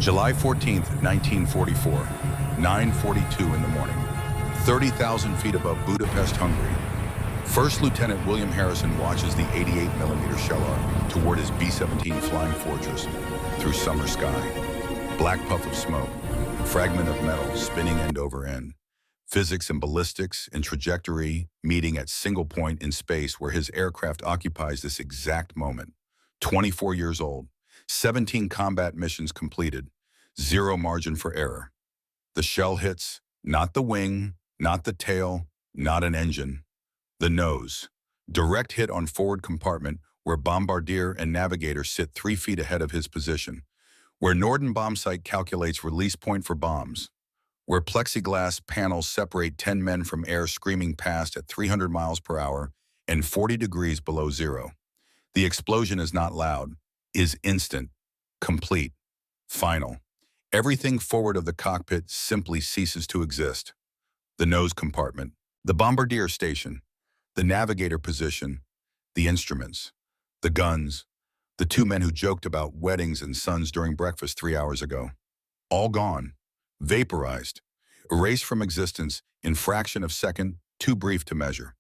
July 14th, 1944, 9:42 in the morning, 30,000 feet above Budapest, Hungary. First Lieutenant William Harrison watches the 88mm shell arc toward his B-17 Flying Fortress through summer sky. Black puff of smoke, fragment of metal spinning end over end. Physics and ballistics and trajectory meeting at single point in space where his aircraft occupies this exact moment. 24 years old, 17 combat missions completed, zero margin for error. The shell hits, not the wing, not the tail, not an engine. The nose. Direct hit on forward compartment where bombardier and navigator sit 3 feet ahead of his position. Where Norden bombsight calculates release point for bombs. Where plexiglass panels separate 10 men from air screaming past at 300 miles per hour and 40 degrees below zero. The explosion is not loud, is instant, complete, final. Everything forward of the cockpit simply ceases to exist. The nose compartment, the bombardier station, the navigator position, the instruments, the guns, the 2 men who joked about weddings and sons during breakfast 3 hours ago. All gone, vaporized, erased from existence in fraction of second, too brief to measure.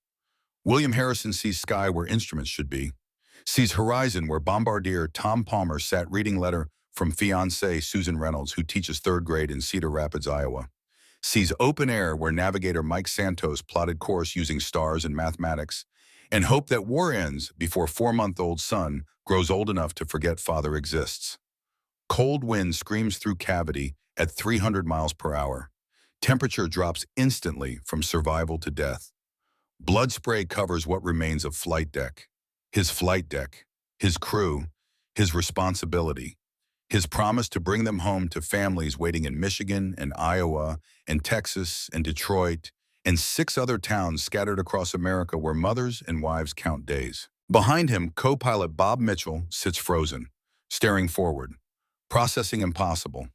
William Harrison sees sky where instruments should be, sees horizon where bombardier Tom Palmer sat reading letter from fiancée Susan Reynolds, who teaches 3rd grade in Cedar Rapids, Iowa. Sees open air where navigator Mike Santos plotted course using stars and mathematics, and hope that war ends before 4-month-old son grows old enough to forget father exists. Cold wind screams through cavity at 300 miles per hour. Temperature drops instantly from survival to death. Blood spray covers what remains of flight deck. His flight deck, his crew, his responsibility, his promise to bring them home to families waiting in Michigan and Iowa and Texas and Detroit and 6 other towns scattered across America where mothers and wives count days. Behind him, co-pilot Bob Mitchell sits frozen, staring forward, processing impossible.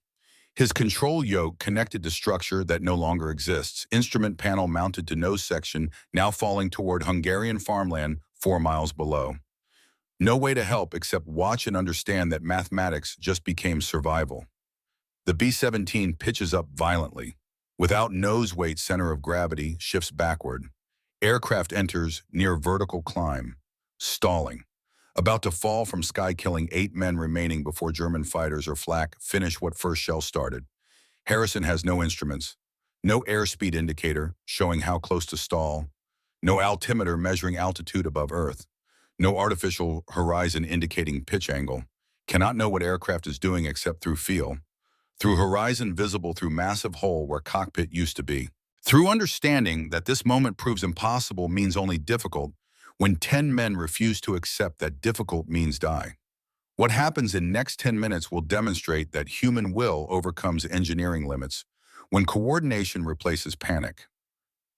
His control yoke connected to structure that no longer exists, instrument panel mounted to nose section now falling toward Hungarian farmland 4 miles below. No way to help except watch and understand that mathematics just became survival. The B-17 pitches up violently. Without nose weight center of gravity, shifts backward. Aircraft enters near vertical climb, stalling. About to fall from sky, killing 8 men remaining before German fighters or flak finish what first shell started. Harrison has no instruments, no airspeed indicator showing how close to stall, no altimeter measuring altitude above Earth, no artificial horizon indicating pitch angle, cannot know what aircraft is doing except through feel, through horizon visible through massive hole where cockpit used to be. Through understanding that this moment proves impossible means only difficult, when 10 men refuse to accept that difficult means die. What happens in next 10 minutes will demonstrate that human will overcomes engineering limits when coordination replaces panic.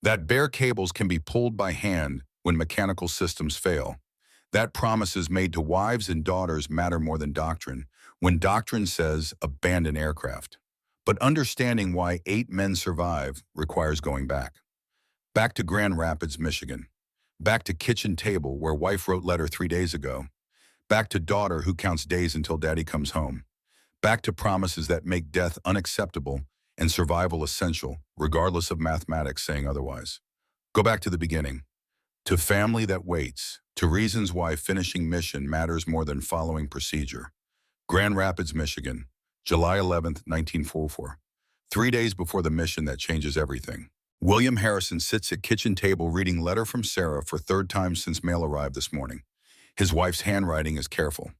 That bare cables can be pulled by hand when mechanical systems fail. That promises made to wives and daughters matter more than doctrine when doctrine says abandon aircraft. But understanding why 8 men survive requires going back. Back to Grand Rapids, Michigan. Back to kitchen table where wife wrote letter 3 days ago. Back to daughter who counts days until daddy comes home. Back to promises that make death unacceptable and survival essential, regardless of mathematics saying otherwise. Go back to the beginning. To family that waits. To reasons why finishing mission matters more than following procedure. Grand Rapids, Michigan, July 11th, 1944. 3 days before the mission that changes everything. William Harrison sits at kitchen table reading letter from Sarah for 3rd time since mail arrived this morning. His wife's handwriting is careful,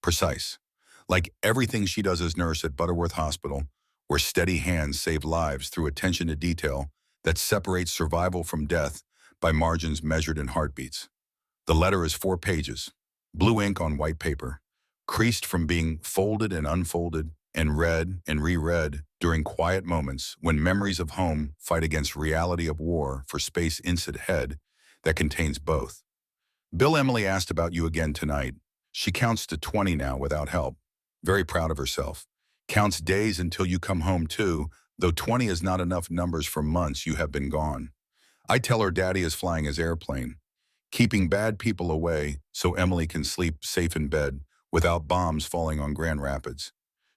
precise, like everything she does as nurse at Butterworth Hospital, where steady hands save lives through attention to detail that separates survival from death by margins measured in heartbeats. The letter is 4 pages, blue ink on white paper, creased from being folded and unfolded and read and reread during quiet moments when memories of home fight against reality of war for space inside head that contains both. Bill, Emily asked about you again tonight. She counts to 20 now without help. Very proud of herself. Counts days until you come home too, though 20 is not enough numbers for months you have been gone. I tell her daddy is flying his airplane, keeping bad people away so Emily can sleep safe in bed without bombs falling on Grand Rapids.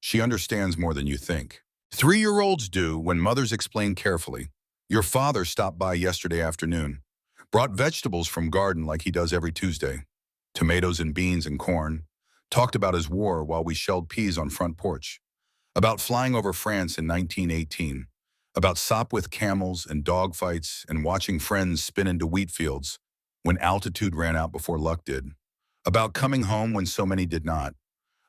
She understands more than you think. 3-year-olds do when mothers explain carefully. Your father stopped by yesterday afternoon, brought vegetables from garden like he does every Tuesday, tomatoes and beans and corn, talked about his war while we shelled peas on front porch, about flying over France in 1918, about sop with camels and dogfights and watching friends spin into wheat fields when altitude ran out before luck did, about coming home when so many did not,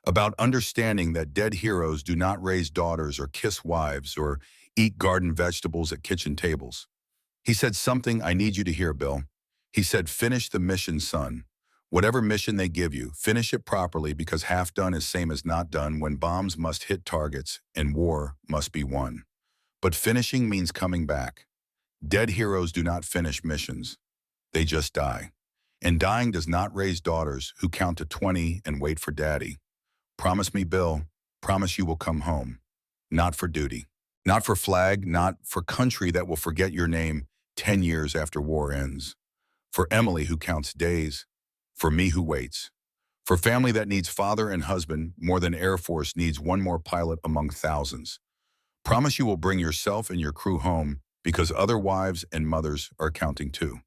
about understanding that dead heroes do not raise daughters or kiss wives or eat garden vegetables at kitchen tables. He said something I need you to hear, Bill. He said, finish the mission, son. Whatever mission they give you, finish it properly because half done is same as not done when bombs must hit targets and war must be won. But finishing means coming back. Dead heroes do not finish missions. They just die. And dying does not raise daughters who count to 20 and wait for daddy. Promise me, Bill, promise you will come home. Not for duty. Not for flag, not for country that will forget your name 10 years after war ends. For Emily who counts days. For me who waits. For family that needs father and husband more than Air Force needs one more pilot among thousands. Promise you will bring yourself and your crew home because other wives and mothers are counting too.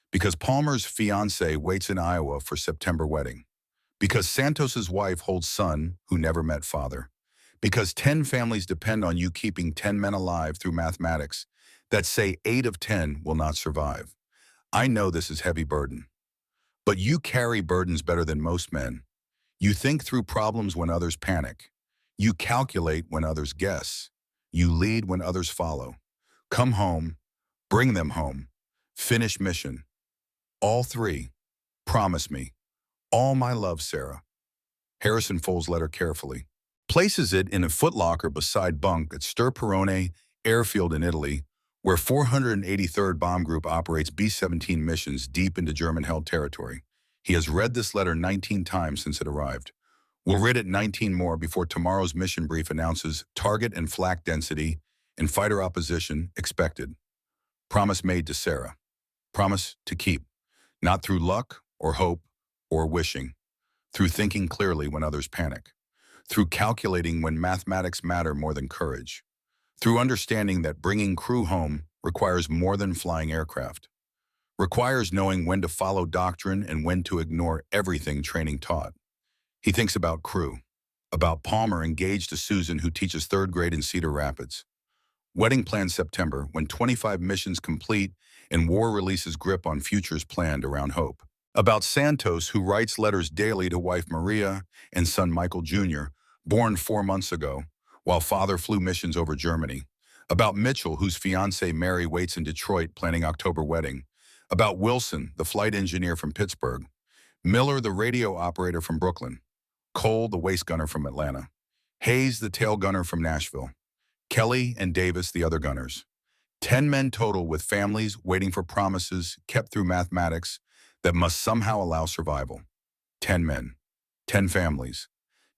Because Palmer's fiancé waits in Iowa for September wedding. Because Santos's wife holds son who never met father. Because 10 families depend on you keeping 10 men alive through mathematics that say 8 of 10 will not survive. I know this is heavy burden. But you carry burdens better than most men. You think through problems when others panic. You calculate when others guess. You lead when others follow. Come home, bring them home, finish mission. All 3, promise me. All my love, Sarah. Harrison folds letter carefully, places it in a footlocker beside bunk at Sturperone Airfield in Italy, where 483rd Bomb Group operates B-17 missions deep into German-held territory. He has read this letter 19 times since it arrived. We'll read it 19 more before tomorrow's mission brief announces target and flak density and fighter opposition expected. Promise made to Sarah. Promise to keep. Not through luck or hope or wishing. Through thinking clearly when others panic. Through calculating when mathematics matter more than courage. Through understanding that bringing crew home requires more than flying aircraft. Requires knowing when to follow doctrine and when to ignore everything training taught. He thinks about crew. About Palmer engaged to Susan who teaches 3rd grade in Cedar Rapids. Wedding planned September when 25 missions complete and war releases grip on futures planned around hope. About Santos who writes letters daily to wife Maria and son Michael Jr., born 4 months ago, while father flew missions over Germany. About Mitchell, whose fiancée Mary waits in Detroit planning October wedding. About Wilson, the flight engineer from Pittsburgh. Miller, the radio operator from Brooklyn. Cole, the waist gunner from Atlanta. Hayes, the tail gunner from Nashville. Kelly and Davis, the other gunners. 10 men total with families waiting for promises kept through mathematics that must somehow allow survival. 10 men. 10 families.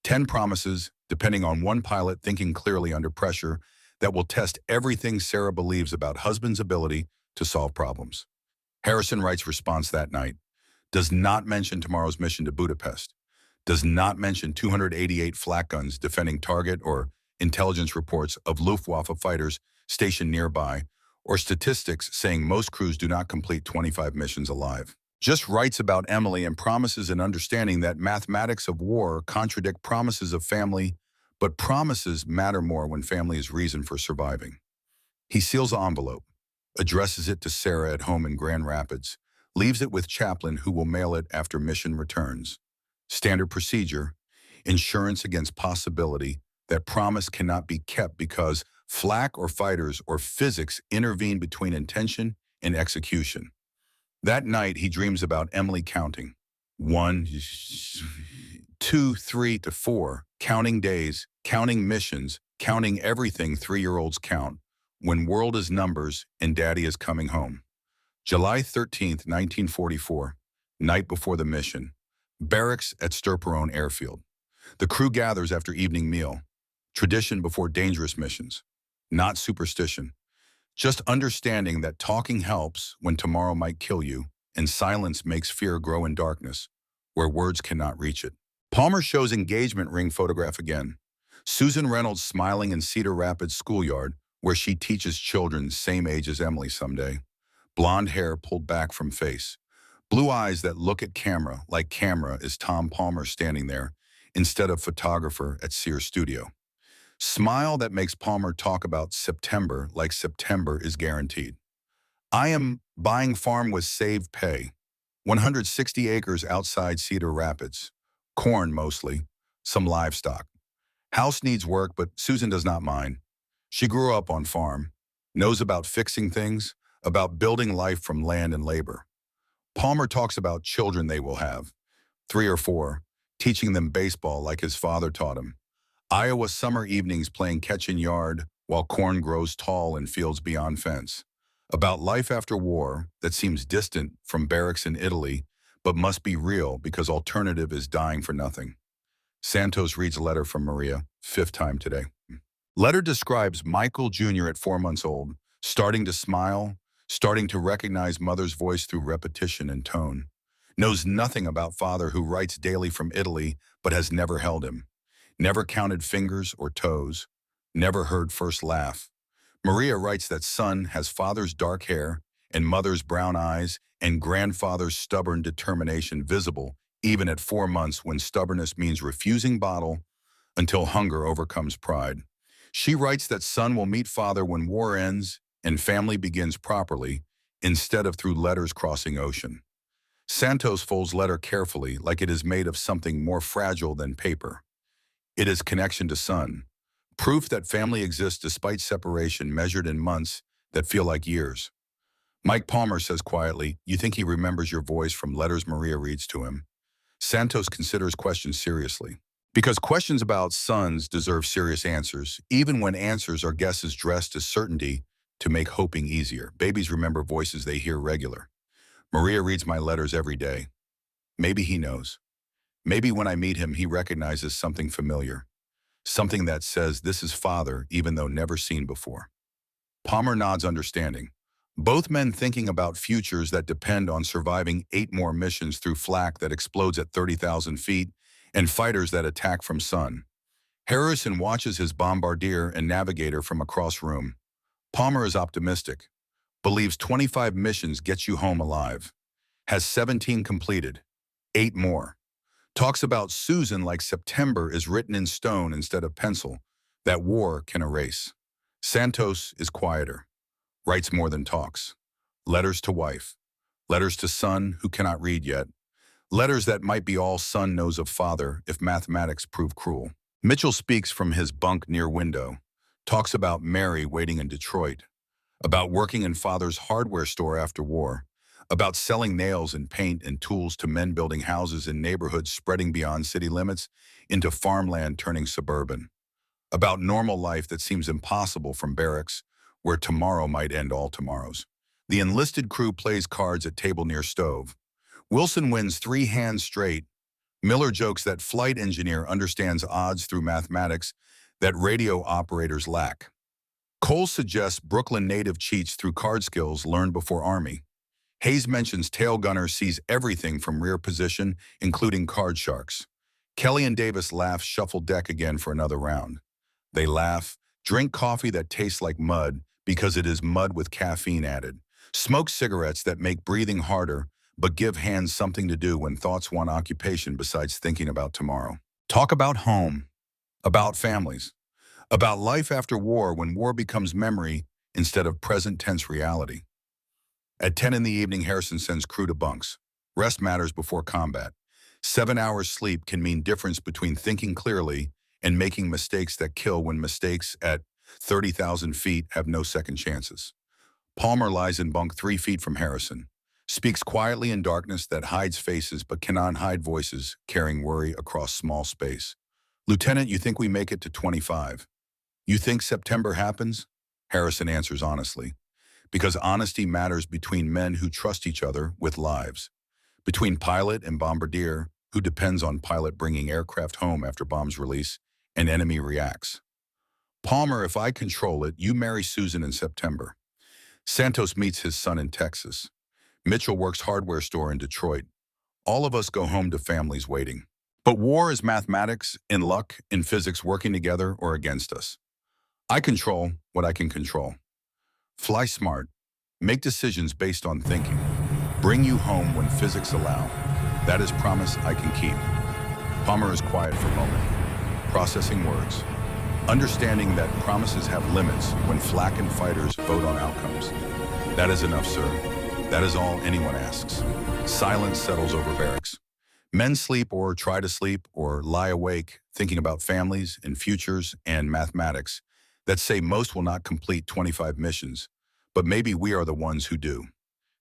10 promises, depending on one pilot thinking clearly under pressure, that will test everything Sarah believes about husband's ability to solve problems. Harrison writes response that night. Does not mention tomorrow's mission to Budapest. Does not mention 288 flak guns defending target or intelligence reports of Luftwaffe fighters stationed nearby, or statistics saying most crews do not complete 25 missions alive. Just writes about Emily and promises an understanding that mathematics of war contradict promises of family, but promises matter more when family is reason for surviving. He seals the envelope, addresses it to Sarah at home in Grand Rapids, leaves it with Chaplain who will mail it after mission returns. Standard procedure, insurance against possibility that promise cannot be kept because flak or fighters or physics intervene between intention and execution. That night, he dreams about Emily counting. 1, 2, 3 to 4, counting days, counting missions, counting everything 3-year-olds count, when world is numbers and daddy is coming home. July 13th, 1944, night before the mission. Barracks at Sturperone Airfield. The crew gathers after evening meal. Tradition before dangerous missions. Not superstition. Just understanding that talking helps when tomorrow might kill you, and silence makes fear grow in darkness, where words cannot reach it. Palmer shows engagement ring photograph again. Susan Reynolds smiling in Cedar Rapids schoolyard, where she teaches children same age as Emily someday. Blonde hair pulled back from face. Blue eyes that look at camera like camera is Tom Palmer standing there instead of photographer at Sears Studio. Smile that makes Palmer talk about September like September is guaranteed. I am buying farm with saved pay. 160 acres outside Cedar Rapids. Corn mostly. Some livestock. House needs work, but Susan does not mind. She grew up on farm. Knows about fixing things, about building life from land and labor. Palmer talks about children they will have. 3 or 4. Teaching them baseball like his father taught him. Iowa summer evenings playing catch in yard while corn grows tall in fields beyond fence. About life after war that seems distant from barracks in Italy, but must be real because alternative is dying for nothing. Santos reads a letter from Maria, 5th time today. Letter describes Michael Jr. at 4 months old, starting to smile, starting to recognize mother's voice through repetition and tone. Knows nothing about father who writes daily from Italy but has never held him. Never counted fingers or toes. Never heard first laugh. Maria writes that son has father's dark hair and mother's brown eyes and grandfather's stubborn determination visible even at 4 months when stubbornness means refusing bottle until hunger overcomes pride. She writes that son will meet father when war ends and family begins properly instead of through letters crossing ocean. Santos folds letter carefully like it is made of something more fragile than paper. It is connection to son. Proof that family exists despite separation measured in months that feel like years. Mike Palmer says quietly, "You think he remembers your voice from letters Maria reads to him?" Santos considers questions seriously. Because questions about sons deserve serious answers, even when answers are guesses dressed as certainty to make hoping easier. Babies remember voices they hear regular. Maria reads my letters every day. Maybe he knows. Maybe when I meet him, he recognizes something familiar. Something that says this is father, even though never seen before. Palmer nods understanding. Both men thinking about futures that depend on surviving 8 more missions through flak that explodes at 30,000 feet and fighters that attack from sun. Harrison watches his bombardier and navigator from across room. Palmer is optimistic. Believes 25 missions gets you home alive. Has 17 completed. 8 more. Talks about Susan like September is written in stone instead of pencil, that war can erase. Santos is quieter. Writes more than talks. Letters to wife. Letters to son who cannot read yet. Letters that might be all son knows of father if mathematics prove cruel. Mitchell speaks from his bunk near window. Talks about Mary waiting in Detroit. About working in father's hardware store after war. About selling nails and paint and tools to men building houses in neighborhoods spreading beyond city limits into farmland turning suburban. About normal life that seems impossible from barracks, where tomorrow might end all tomorrows. The enlisted crew plays cards at table near stove. Wilson wins 3 hands straight. Miller jokes that flight engineer understands odds through mathematics that radio operators lack. Cole suggests Brooklyn native cheats through card skills learned before Army. Hayes mentions tail gunner sees everything from rear position, including card sharks. Kelly and Davis laugh shuffle deck again for another round. They laugh, drink coffee that tastes like mud because it is mud with caffeine added. Smoke cigarettes that make breathing harder but give hands something to do when thoughts want occupation besides thinking about tomorrow. Talk about home, about families, about life after war when war becomes memory instead of present tense reality. At 10 in the evening, Harrison sends crew to bunks. Rest matters before combat. 7 hours sleep can mean difference between thinking clearly and making mistakes that kill when mistakes at 30,000 feet have no second chances. Palmer lies in bunk 3 feet from Harrison. Speaks quietly in darkness that hides faces but cannot hide voices, carrying worry across small space. Lieutenant, you think we make it to 25? You think September happens? Harrison answers honestly. Because honesty matters between men who trust each other with lives. Between pilot and bombardier, who depends on pilot bringing aircraft home after bombs release, and enemy reacts. Palmer, if I control it, you marry Susan in September. Santos meets his son in Texas. Mitchell works hardware store in Detroit. All of us go home to families waiting. But war is mathematics and luck and physics working together or against us. I control what I can control. Fly smart. Make decisions based on thinking. Bring you home when physics allow. That is promise I can keep. Palmer is quiet for a moment, processing words. Understanding that promises have limits when flak and fighters vote on outcomes. That is enough, sir. That is all anyone asks. Silence settles over barracks. Men sleep or try to sleep or lie awake thinking about families and futures and mathematics that say most will not complete 25 missions, but maybe we are the ones who do.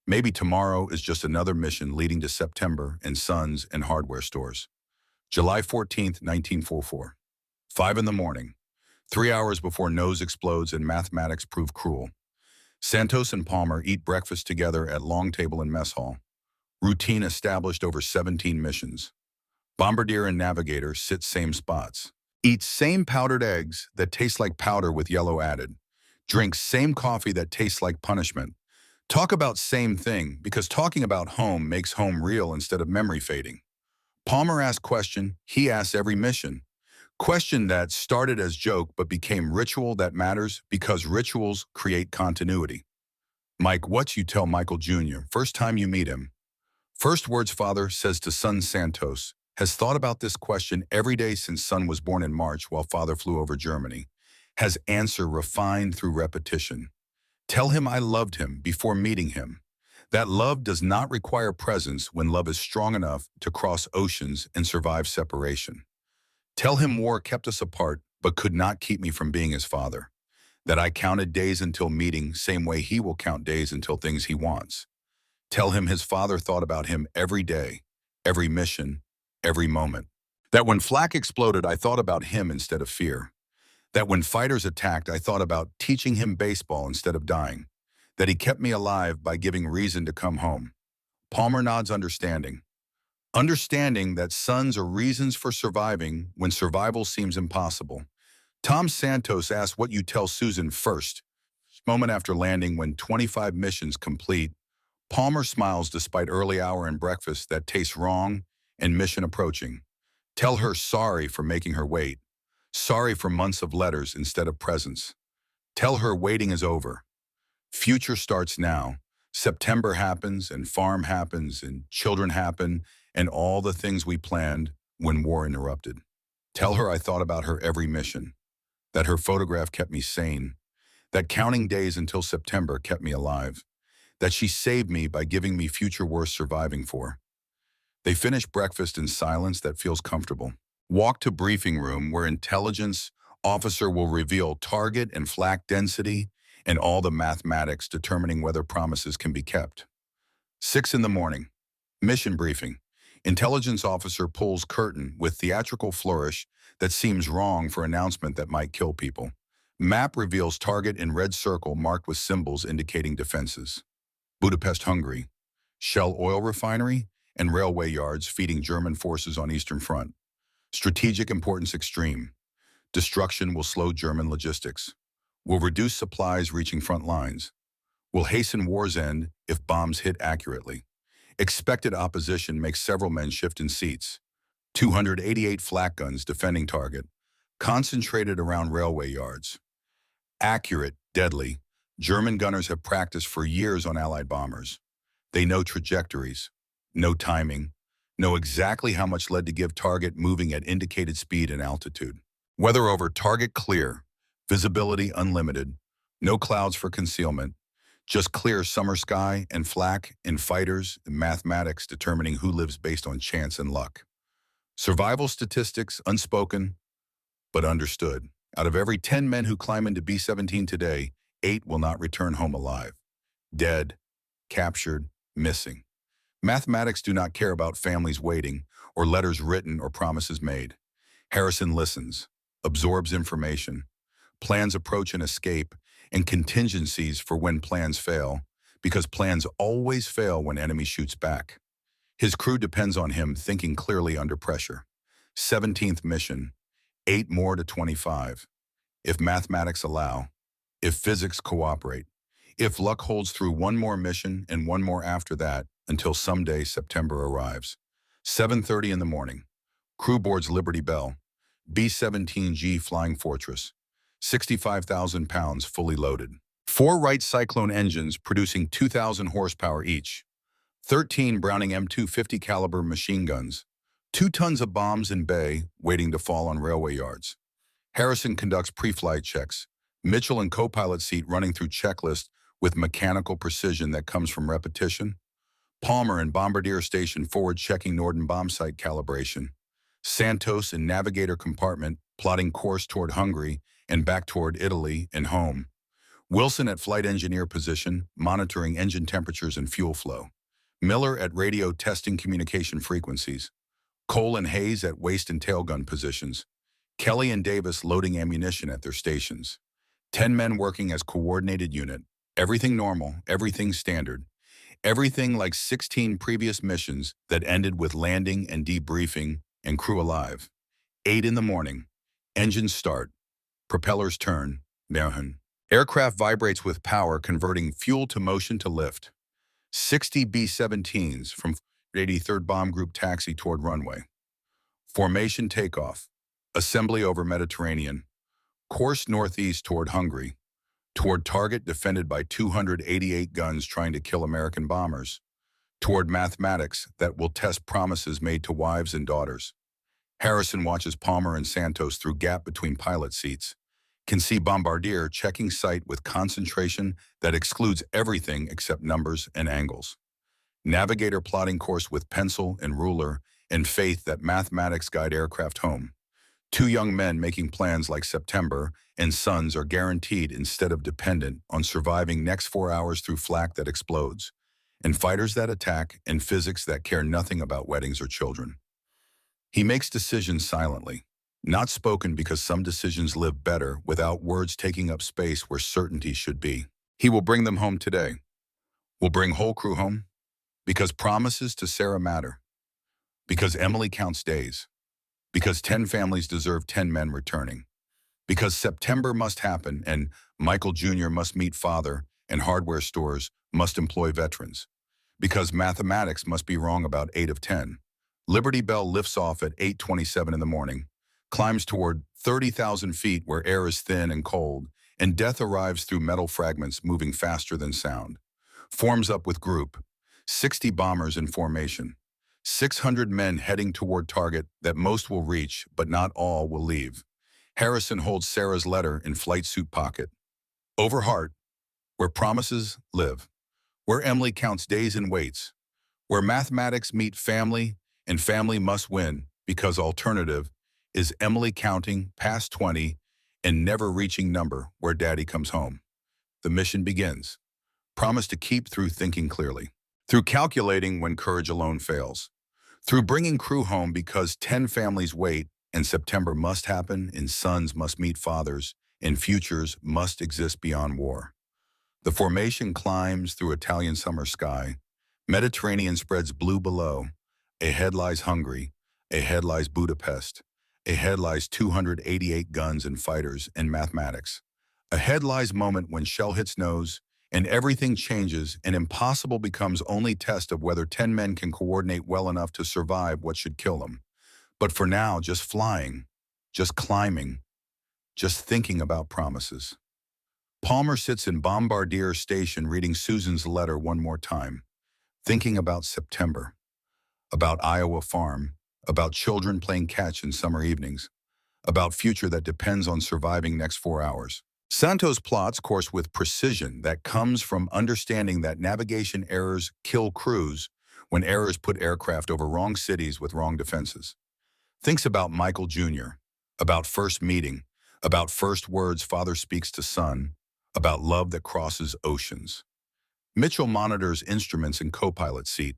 Maybe tomorrow is just another mission leading to September and suns and hardware stores. July 14th, 1944. 5 in the morning. 3 hours before nose explodes and mathematics prove cruel. Santos and Palmer eat breakfast together at long table in mess hall. Routine established over 17 missions. Bombardier and Navigator sit same spots. Eat same powdered eggs that taste like powder with yellow added. Drink same coffee that tastes like punishment. Talk about same thing because talking about home makes home real instead of memory fading. Palmer asks question, he asks every mission. Question that started as joke but became ritual that matters because rituals create continuity. Mike, what you tell Michael Jr. first time you meet him? First words father says to son Santos, has thought about this question every day since son was born in March while father flew over Germany. Has answer refined through repetition. Tell him I loved him before meeting him. That love does not require presence when love is strong enough to cross oceans and survive separation. Tell him war kept us apart but could not keep me from being his father. That I counted days until meeting same way he will count days until things he wants. Tell him his father thought about him every day, every mission, every moment. That when flak exploded, I thought about him instead of fear. That when fighters attacked, I thought about teaching him baseball instead of dying. That he kept me alive by giving reason to come home. Palmer nods understanding. Understanding that sons are reasons for surviving when survival seems impossible. Tom Santos asks what you tell Susan first. Moment after landing when 25 missions complete, Palmer smiles despite early hour and breakfast that tastes wrong and mission approaching. Tell her sorry for making her wait. Sorry for months of letters instead of presents. Tell her waiting is over. Future starts now. September happens and farm happens and children happen and all the things we planned when war interrupted. Tell her I thought about her every mission. That her photograph kept me sane. That counting days until September kept me alive. That she saved me by giving me future worth surviving for. They finish breakfast in silence that feels comfortable. Walk to briefing room where intelligence officer will reveal target and flak density and all the mathematics determining whether promises can be kept. 6 in the morning. Mission briefing. Intelligence officer pulls curtain with theatrical flourish that seems wrong for announcement that might kill people. Map reveals target in red circle marked with symbols indicating defenses. Budapest, Hungary. Shell oil refinery and railway yards feeding German forces on Eastern Front. Strategic importance extreme. Destruction will slow German logistics. Will reduce supplies reaching front lines. Will hasten war's end if bombs hit accurately. Expected opposition makes several men shift in seats. 288 flak guns defending target. Concentrated around railway yards. Accurate, deadly. German gunners have practiced for years on Allied bombers. They know trajectories, know timing, know exactly how much lead to give target moving at indicated speed and altitude. Weather over target clear, visibility unlimited, no clouds for concealment, just clear summer sky and flak and fighters and mathematics determining who lives based on chance and luck. Survival statistics unspoken, but understood. Out of every 10 men who climb into B-17 today, 8 will not return home alive. Dead, captured, missing. Mathematics do not care about families waiting, or letters written or promises made. Harrison listens, absorbs information, plans approach and escape, and contingencies for when plans fail, because plans always fail when enemy shoots back. His crew depends on him thinking clearly under pressure. 17th mission, 8 more to 25. If mathematics allow, if physics cooperate, if luck holds through one more mission and one more after that until someday September arrives. 7:30 in the morning. Crew boards Liberty Bell, B-17G Flying Fortress, 65,000 pounds fully loaded. 4 Wright Cyclone engines producing 2,000 horsepower each. 13 Browning M250 caliber machine guns. 2 tons of bombs in bay waiting to fall on railway yards. Harrison conducts pre-flight checks. Mitchell in co-pilot seat running through checklist with mechanical precision that comes from repetition. Palmer in Bombardier Station forward checking Norden bomb sight calibration. Santos in navigator compartment plotting course toward Hungary and back toward Italy and home. Wilson at flight engineer position monitoring engine temperatures and fuel flow. Miller at radio testing communication frequencies. Cole and Hayes at waist and tail gun positions. Kelly and Davis loading ammunition at their stations. 10 men working as coordinated unit. Everything normal, everything standard. Everything like 16 previous missions that ended with landing and debriefing and crew alive. 8 in the morning. Engines start. Propellers turn. Merhen. Aircraft vibrates with power converting fuel to motion to lift. 60 B-17s from 83rd Bomb Group taxi toward runway. Formation takeoff. Assembly over Mediterranean. Course northeast toward Hungary. Toward target defended by 288 guns trying to kill American bombers. Toward mathematics that will test promises made to wives and daughters. Harrison watches Palmer and Santos through gap between pilot seats. Can see Bombardier checking sight with concentration that excludes everything except numbers and angles. Navigator plotting course with pencil and ruler and faith that mathematics guide aircraft home. 2 young men making plans like September and Sons are guaranteed instead of dependent on surviving next 4 hours through flak that explodes, and fighters that attack and physics that care nothing about weddings or children. He makes decisions silently, not spoken because some decisions live better without words taking up space where certainty should be. He will bring them home today. Will bring whole crew home because promises to Sarah matter, because Emily counts days, because 10 families deserve 10 men returning, because September must happen and Michael Jr. must meet father and hardware stores must employ veterans, because mathematics must be wrong about 8 of 10. Liberty Bell lifts off at 8:27 in the morning, climbs toward 30,000 feet where air is thin and cold, and death arrives through metal fragments moving faster than sound. Forms up with group, 60 bombers in formation, 600 men heading toward target that most will reach, but not all will leave. Harrison holds Sarah's letter in flight suit pocket. Over heart, where promises live, where Emily counts days and waits, where mathematics meet family and family must win because alternative is Emily counting past 20 and never reaching number where daddy comes home. The mission begins. Promise to keep through thinking clearly, through calculating when courage alone fails, through bringing crew home because 10 families wait and September must happen and sons must meet fathers and futures must exist beyond war. The formation climbs through Italian summer sky. Mediterranean spreads blue below. Ahead lies Hungary. Ahead lies Budapest. Ahead lies 288 guns and fighters and mathematics. Ahead lies moment when shell hits nose and everything changes and impossible becomes only test of whether 10 men can coordinate well enough to survive what should kill them. But for now, just flying, just climbing, just thinking about promises. Palmer sits in Bombardier Station reading Susan's letter one more time, thinking about September, about Iowa farm, about children playing catch in summer evenings, about future that depends on surviving next 4 hours. Santos plots course with precision that comes from understanding that navigation errors kill crews when errors put aircraft over wrong cities with wrong defenses. Thinks about Michael Jr., about first meeting, about first words father speaks to son, about love that crosses oceans. Mitchell monitors instruments in co-pilot seat,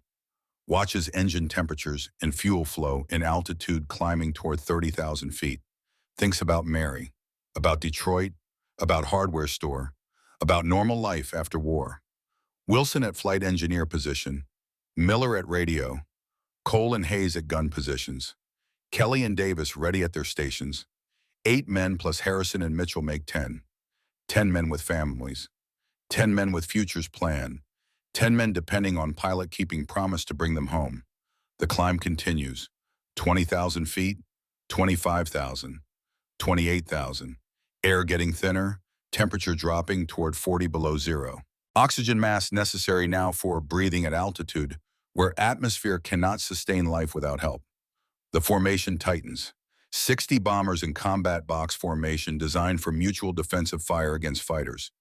watches engine temperatures and fuel flow in altitude climbing toward 30,000 feet. Thinks about Mary, about Detroit, about hardware store, about normal life after war. Wilson at flight engineer position, Miller at radio, Cole and Hayes at gun positions, Kelly and Davis ready at their stations. 8 men plus Harrison and Mitchell make 10. 10 men with families. 10 men with futures planned. 10 men depending on pilot keeping promise to bring them home. The climb continues. 20,000 feet, 25,000, 28,000. Air getting thinner, temperature dropping toward 40 below zero. Oxygen mass necessary now for breathing at altitude, where atmosphere cannot sustain life without help. The formation tightens. 60 bombers in combat box formation designed for mutual defensive fire against fighters.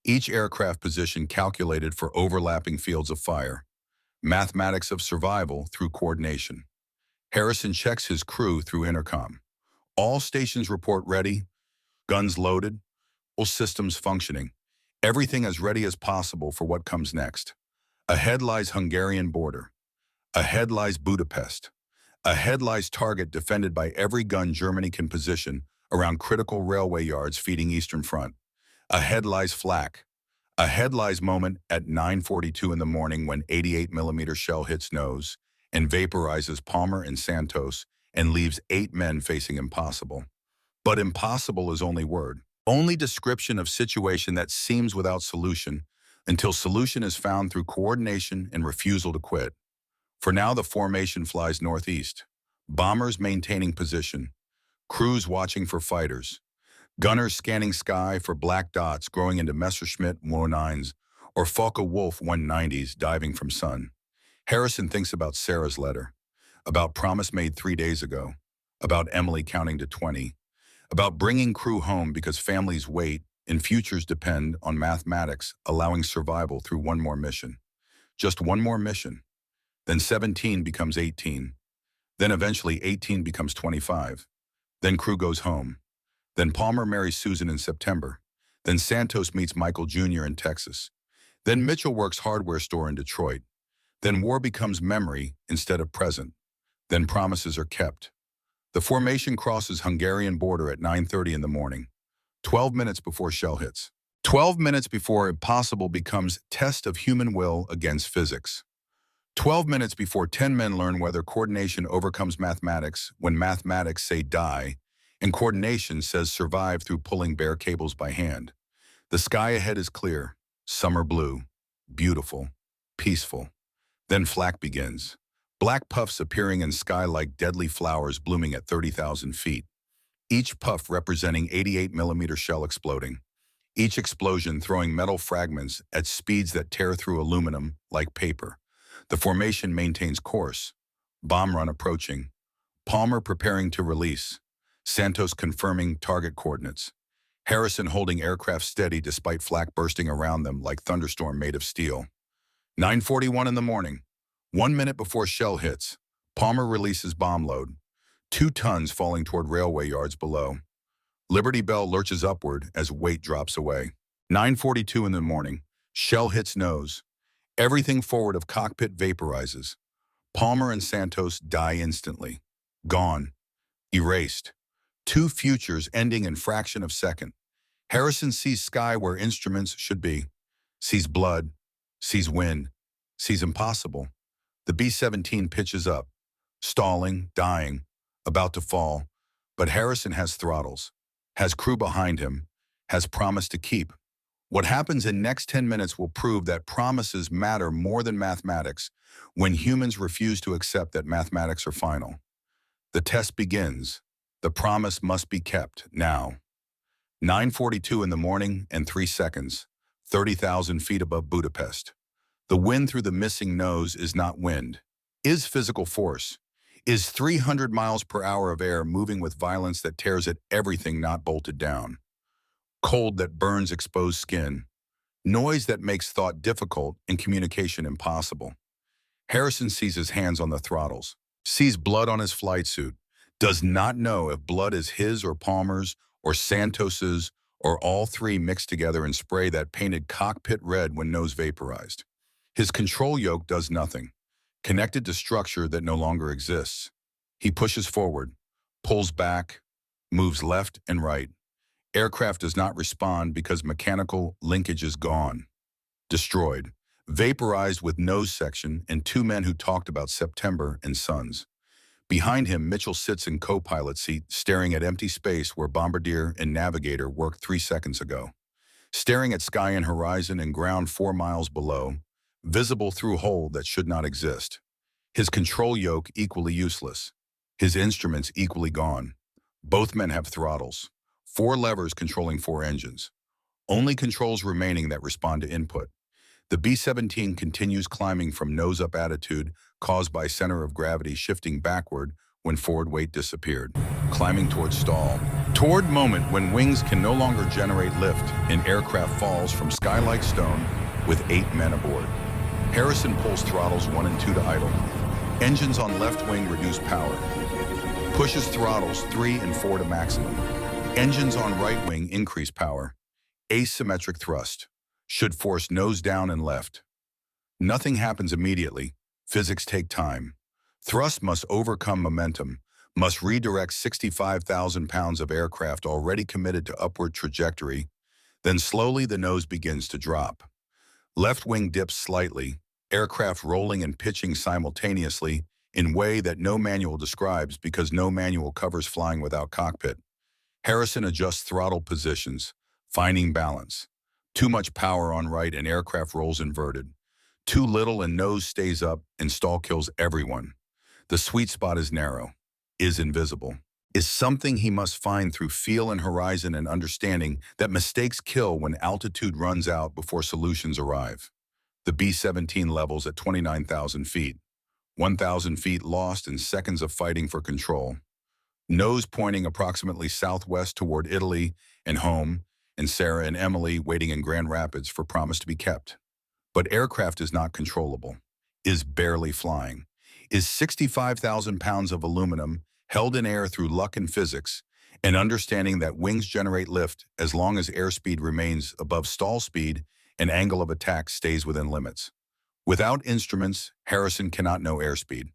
Each aircraft position calculated for overlapping fields of fire. Mathematics of survival through coordination. Harrison checks his crew through intercom. All stations report ready, guns loaded, all systems functioning. Everything as ready as possible for what comes next. Ahead lies Hungarian border. Ahead lies Budapest. Ahead lies target defended by every gun Germany can position around critical railway yards feeding Eastern Front. Ahead lies flak. Ahead lies moment at 9:42 in the morning when 88mm shell hits nose and vaporizes Palmer and Santos and leaves 8 men facing impossible. But impossible is only word, only description of situation that seems without solution until solution is found through coordination and refusal to quit. For now, the formation flies northeast. Bombers maintaining position. Crews watching for fighters. Gunners scanning sky for black dots growing into Messerschmitt 109s or Focke-Wulf 190s diving from sun. Harrison thinks about Sarah's letter, about promise made 3 days ago, about Emily counting to 20, about bringing crew home because families wait and futures depend on mathematics allowing survival through one more mission. Just one more mission. Then 17 becomes 18. Then eventually 18 becomes 25. Then crew goes home. Then Palmer marries Susan in September. Then Santos meets Michael Jr. in Texas. Then Mitchell works hardware store in Detroit. Then war becomes memory instead of present. Then promises are kept. The formation crosses Hungarian border at 9:30 in the morning, 12 minutes before shell hits. 12 minutes before impossible becomes test of human will against physics. 12 minutes before 10 men learn whether coordination overcomes mathematics when mathematics say die, and coordination says survive through pulling bare cables by hand. The sky ahead is clear, summer blue, beautiful, peaceful. Then flak begins. Black puffs appearing in sky like deadly flowers blooming at 30,000 feet. Each puff representing 88mm shell exploding. Each explosion throwing metal fragments at speeds that tear through aluminum like paper. The formation maintains course. Bomb run approaching. Palmer preparing to release. Santos confirming target coordinates. Harrison holding aircraft steady despite flak bursting around them like thunderstorm made of steel. 9:41 in the morning. 1 minute before shell hits. Palmer releases bomb load. 2 tons falling toward railway yards below. Liberty Bell lurches upward as weight drops away. 9:42 in the morning. Shell hits nose. Everything forward of cockpit vaporizes. Palmer and Santos die instantly. Gone. Erased. 2 futures ending in fraction of second. Harrison sees sky where instruments should be. Sees blood. Sees wind. Sees impossible. The B-17 pitches up. Stalling, dying, about to fall. But Harrison has throttles. Has crew behind him. Has promise to keep. What happens in next 10 minutes will prove that promises matter more than mathematics when humans refuse to accept that mathematics are final. The test begins. The promise must be kept now. 9:42 in the morning and 3 seconds, 30,000 feet above Budapest. The wind through the missing nose is not wind. Is physical force. Is 300 miles per hour of air moving with violence that tears at everything not bolted down. Cold that burns exposed skin. Noise that makes thought difficult and communication impossible. Harrison sees his hands on the throttles. Sees blood on his flight suit. Does not know if blood is his or Palmer's or Santos's or all 3 mixed together in spray that painted cockpit red when nose vaporized. His control yoke does nothing, connected to structure that no longer exists. He pushes forward, pulls back, moves left and right. Aircraft does not respond because mechanical linkage is gone. Destroyed, vaporized with nose section and 2 men who talked about September and suns. Behind him, Mitchell sits in co-pilot seat, staring at empty space where bombardier and navigator worked 3 seconds ago. Staring at sky and horizon and ground 4 miles below, visible through hole that should not exist. His control yoke equally useless. His instruments equally gone. Both men have throttles. 4 levers controlling 4 engines. Only controls remaining that respond to input. The B-17 continues climbing from nose-up attitude caused by center of gravity shifting backward when forward weight disappeared, climbing toward stall. Toward moment when wings can no longer generate lift and aircraft falls from sky-like stone with 8 men aboard. Harrison pulls throttles 1 and 2 to idle. Engines on left wing reduce power. Pushes throttles 3 and 4 to maximum. Engines on right wing increase power. Asymmetric thrust. Should force nose down and left. Nothing happens immediately. Physics take time. Thrust must overcome momentum, must redirect 65,000 pounds of aircraft already committed to upward trajectory. Then slowly the nose begins to drop. Left wing dips slightly, aircraft rolling and pitching simultaneously in way that no manual describes because no manual covers flying without cockpit. Harrison adjusts throttle positions, finding balance. Too much power on right and aircraft rolls inverted. Too little and nose stays up and stall kills everyone. The sweet spot is narrow, is invisible, is something he must find through feel and horizon and understanding that mistakes kill when altitude runs out before solutions arrive. The B-17 levels at 29,000 feet. 1,000 feet lost in seconds of fighting for control. Nose pointing approximately southwest toward Italy and home, and Sarah and Emily waiting in Grand Rapids for promise to be kept. But aircraft is not controllable, is barely flying, is 65,000 pounds of aluminum held in air through luck and physics, and understanding that wings generate lift as long as airspeed remains above stall speed and angle of attack stays within limits. Without instruments, Harrison cannot know airspeed,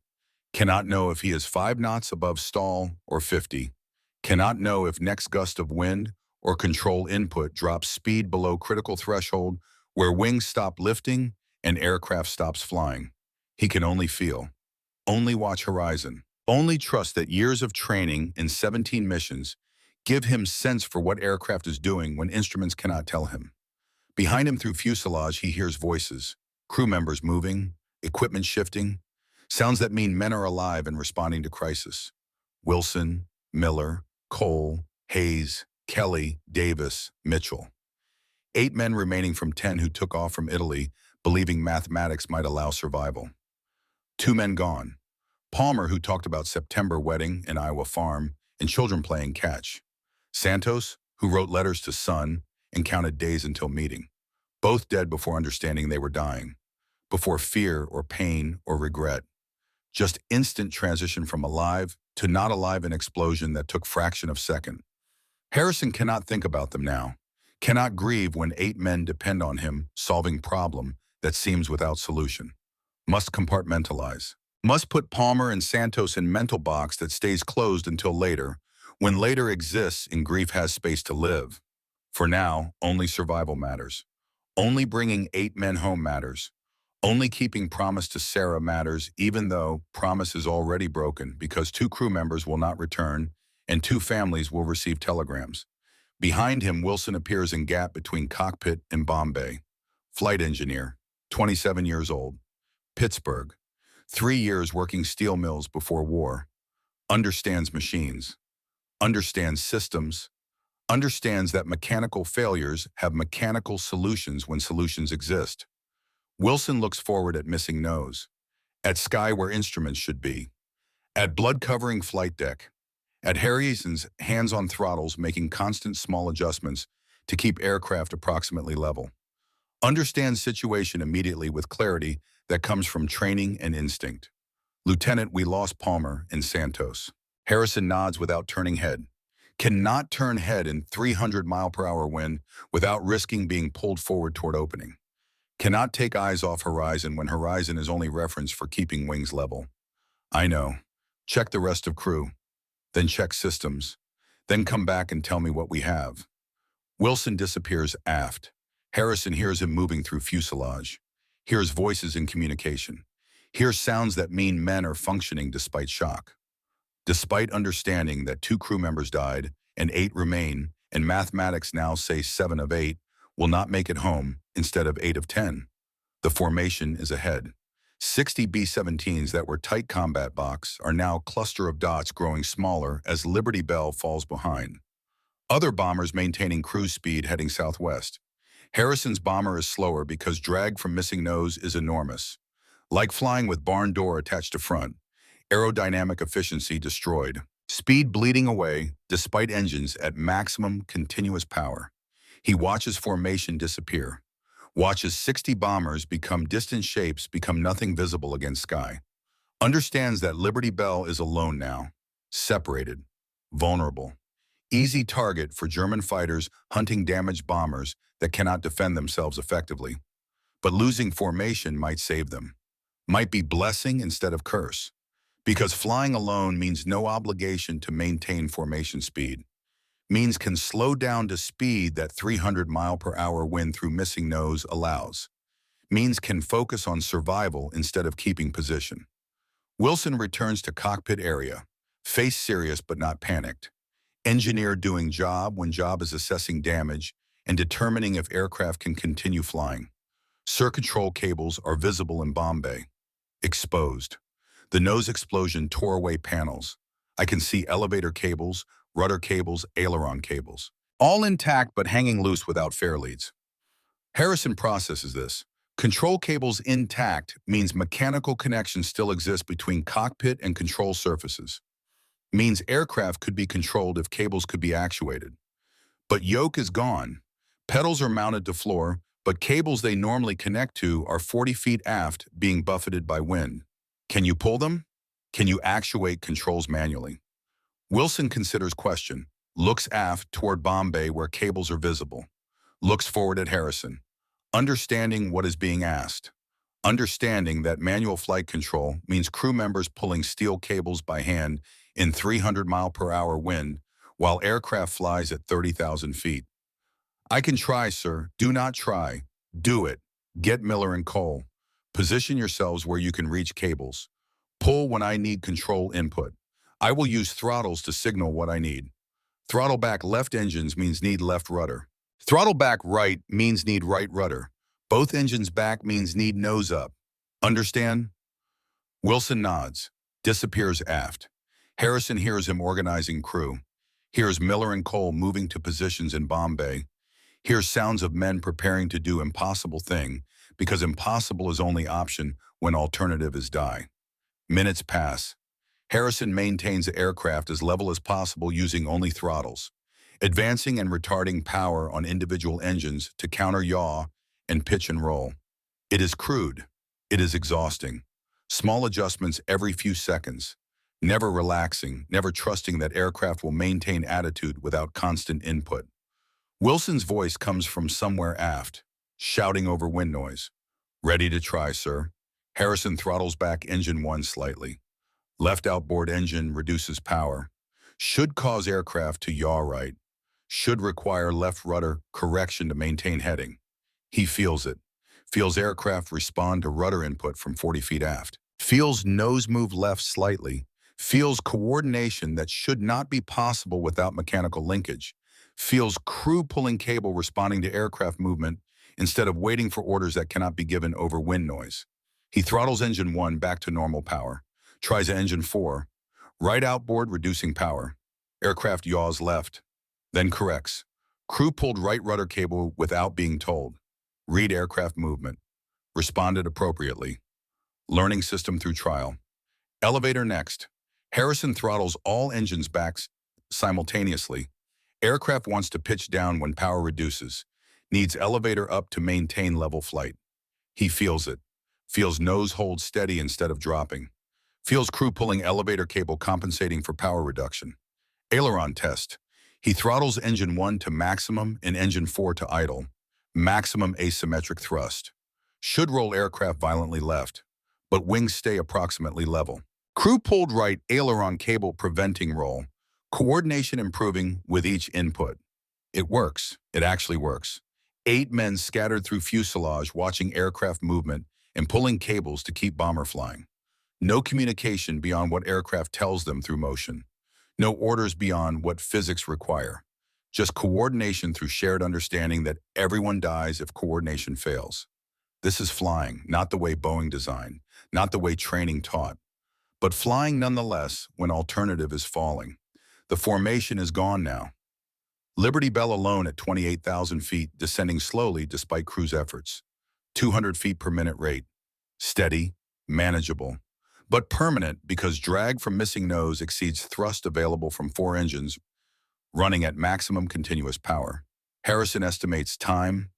cannot know if he is 5 knots above stall or 50, cannot know if next gust of wind or control input drops speed below critical threshold where wings stop lifting and aircraft stops flying. He can only feel, only watch horizon, only trust that years of training in 17 missions give him sense for what aircraft is doing when instruments cannot tell him. Behind him through fuselage, he hears voices, crew members moving, equipment shifting, sounds that mean men are alive and responding to crisis. Wilson, Miller, Cole, Hayes, Kelly, Davis, Mitchell. 8 men remaining from 10 who took off from Italy, believing mathematics might allow survival. 2 men gone. Palmer, who talked about September wedding and Iowa farm and children playing catch. Santos, who wrote letters to son and counted days until meeting. Both dead before understanding they were dying, before fear or pain or regret. Just instant transition from alive to not alive in explosion that took fraction of second. Harrison cannot think about them now, cannot grieve when 8 men depend on him solving problem that seems without solution. Must compartmentalize. Must put Palmer and Santos in mental box that stays closed until later, when later exists and grief has space to live. For now, only survival matters. Only bringing 8 men home matters. Only keeping promise to Sarah matters, even though promise is already broken because 2 crew members will not return and 2 families will receive telegrams. Behind him, Wilson appears in gap between cockpit and Bombay. Flight engineer, 27 years old. Pittsburgh, 3 years working steel mills before war. Understands machines. Understands systems. Understands that mechanical failures have mechanical solutions when solutions exist. Wilson looks forward at missing nose, at sky where instruments should be, at blood-covering flight deck, at Harrison's hands on throttles making constant small adjustments to keep aircraft approximately level. Understands situation immediately with clarity that comes from training and instinct. Lieutenant, we lost Palmer and Santos. Harrison nods without turning head. Cannot turn head in 300-mile-per-hour wind without risking being pulled forward toward opening. Cannot take eyes off horizon when horizon is only reference for keeping wings level. I know. Check the rest of crew. Then check systems. Then come back and tell me what we have. Wilson disappears aft. Harrison hears him moving through fuselage. Hears voices in communication. Hears sounds that mean men are functioning despite shock. Despite understanding that 2 crew members died and 8 remain, and mathematics now say 7 of 8 will not make it home instead of 8 of 10. The formation is ahead. 60 B-17s that were tight combat box are now cluster of dots growing smaller as Liberty Bell falls behind. Other bombers maintaining cruise speed heading southwest. Harrison's bomber is slower because drag from missing nose is enormous. Like flying with barn door attached to front, aerodynamic efficiency destroyed. Speed bleeding away despite engines at maximum continuous power. He watches formation disappear. Watches 60 bombers become distant shapes, become nothing visible against sky. Understands that Liberty Bell is alone now. Separated. Vulnerable. Easy target for German fighters hunting damaged bombers that cannot defend themselves effectively. But losing formation might save them. Might be blessing instead of curse. Because flying alone means no obligation to maintain formation speed. Means can slow down to speed that 300-mile-per-hour wind through missing nose allows. Means can focus on survival instead of keeping position. Wilson returns to cockpit area. Face serious but not panicked. Engineer doing job when job is assessing damage and determining if aircraft can continue flying. Sir control cables are visible in bomb bay. Exposed. The nose explosion tore away panels. I can see elevator cables, rudder cables, aileron cables. All intact but hanging loose without fairleads. Harrison processes this. Control cables intact means mechanical connections still exist between cockpit and control surfaces. Means aircraft could be controlled if cables could be actuated. But yoke is gone. Pedals are mounted to floor, but cables they normally connect to are 40 feet aft being buffeted by wind. Can you pull them? Can you actuate controls manually? Wilson considers question, looks aft toward bomb bay where cables are visible, looks forward at Harrison, understanding what is being asked, understanding that manual flight control means crew members pulling steel cables by hand in 300-mile-per-hour wind while aircraft flies at 30,000 feet. I can try, sir. Do not try. Do it. Get Miller and Cole. Position yourselves where you can reach cables. Pull when I need control input. I will use throttles to signal what I need. Throttle back left engines means need left rudder. Throttle back right means need right rudder. Both engines back means need nose up. Understand? Wilson nods, disappears aft. Harrison hears him organizing crew. Hears Miller and Cole moving to positions in bomb bay. Hears sounds of men preparing to do impossible thing, because impossible is only option when alternative is die. Minutes pass. Harrison maintains the aircraft as level as possible using only throttles, advancing and retarding power on individual engines to counter yaw and pitch and roll. It is crude. It is exhausting. Small adjustments every few seconds. Never relaxing, never trusting that aircraft will maintain attitude without constant input. Wilson's voice comes from somewhere aft, shouting over wind noise. Ready to try, sir. Harrison throttles back engine 1 slightly. Left outboard engine reduces power. Should cause aircraft to yaw right. Should require left rudder correction to maintain heading. He feels it. Feels aircraft respond to rudder input from 40 feet aft. Feels nose move left slightly. Feels coordination that should not be possible without mechanical linkage. Feels crew pulling cable responding to aircraft movement instead of waiting for orders that cannot be given over wind noise. He throttles engine 1 back to normal power. Tries engine 4. Right outboard reducing power. Aircraft yaws left. Then corrects. Crew pulled right rudder cable without being told. Read aircraft movement. Responded appropriately. Learning system through trial. Elevator next. Harrison throttles all engines back simultaneously. Aircraft wants to pitch down when power reduces. Needs elevator up to maintain level flight. He feels it. Feels nose hold steady instead of dropping. Feels crew pulling elevator cable compensating for power reduction. Aileron test. He throttles engine 1 to maximum and engine 4 to idle. Maximum asymmetric thrust. Should roll aircraft violently left, but wings stay approximately level. Crew pulled right aileron cable preventing roll. Coordination improving with each input. It works. It actually works. 8 men scattered through fuselage watching aircraft movement and pulling cables to keep bomber flying. No communication beyond what aircraft tells them through motion. No orders beyond what physics require. Just coordination through shared understanding that everyone dies if coordination fails. This is flying, not the way Boeing designed, not the way training taught, but flying nonetheless when alternative is falling. The formation is gone now. Liberty Bell alone at 28,000 feet, descending slowly despite crew's efforts. 200 feet per minute rate. Steady, manageable, but permanent because drag from missing nose exceeds thrust available from 4 engines running at maximum continuous power. Harrison estimates time,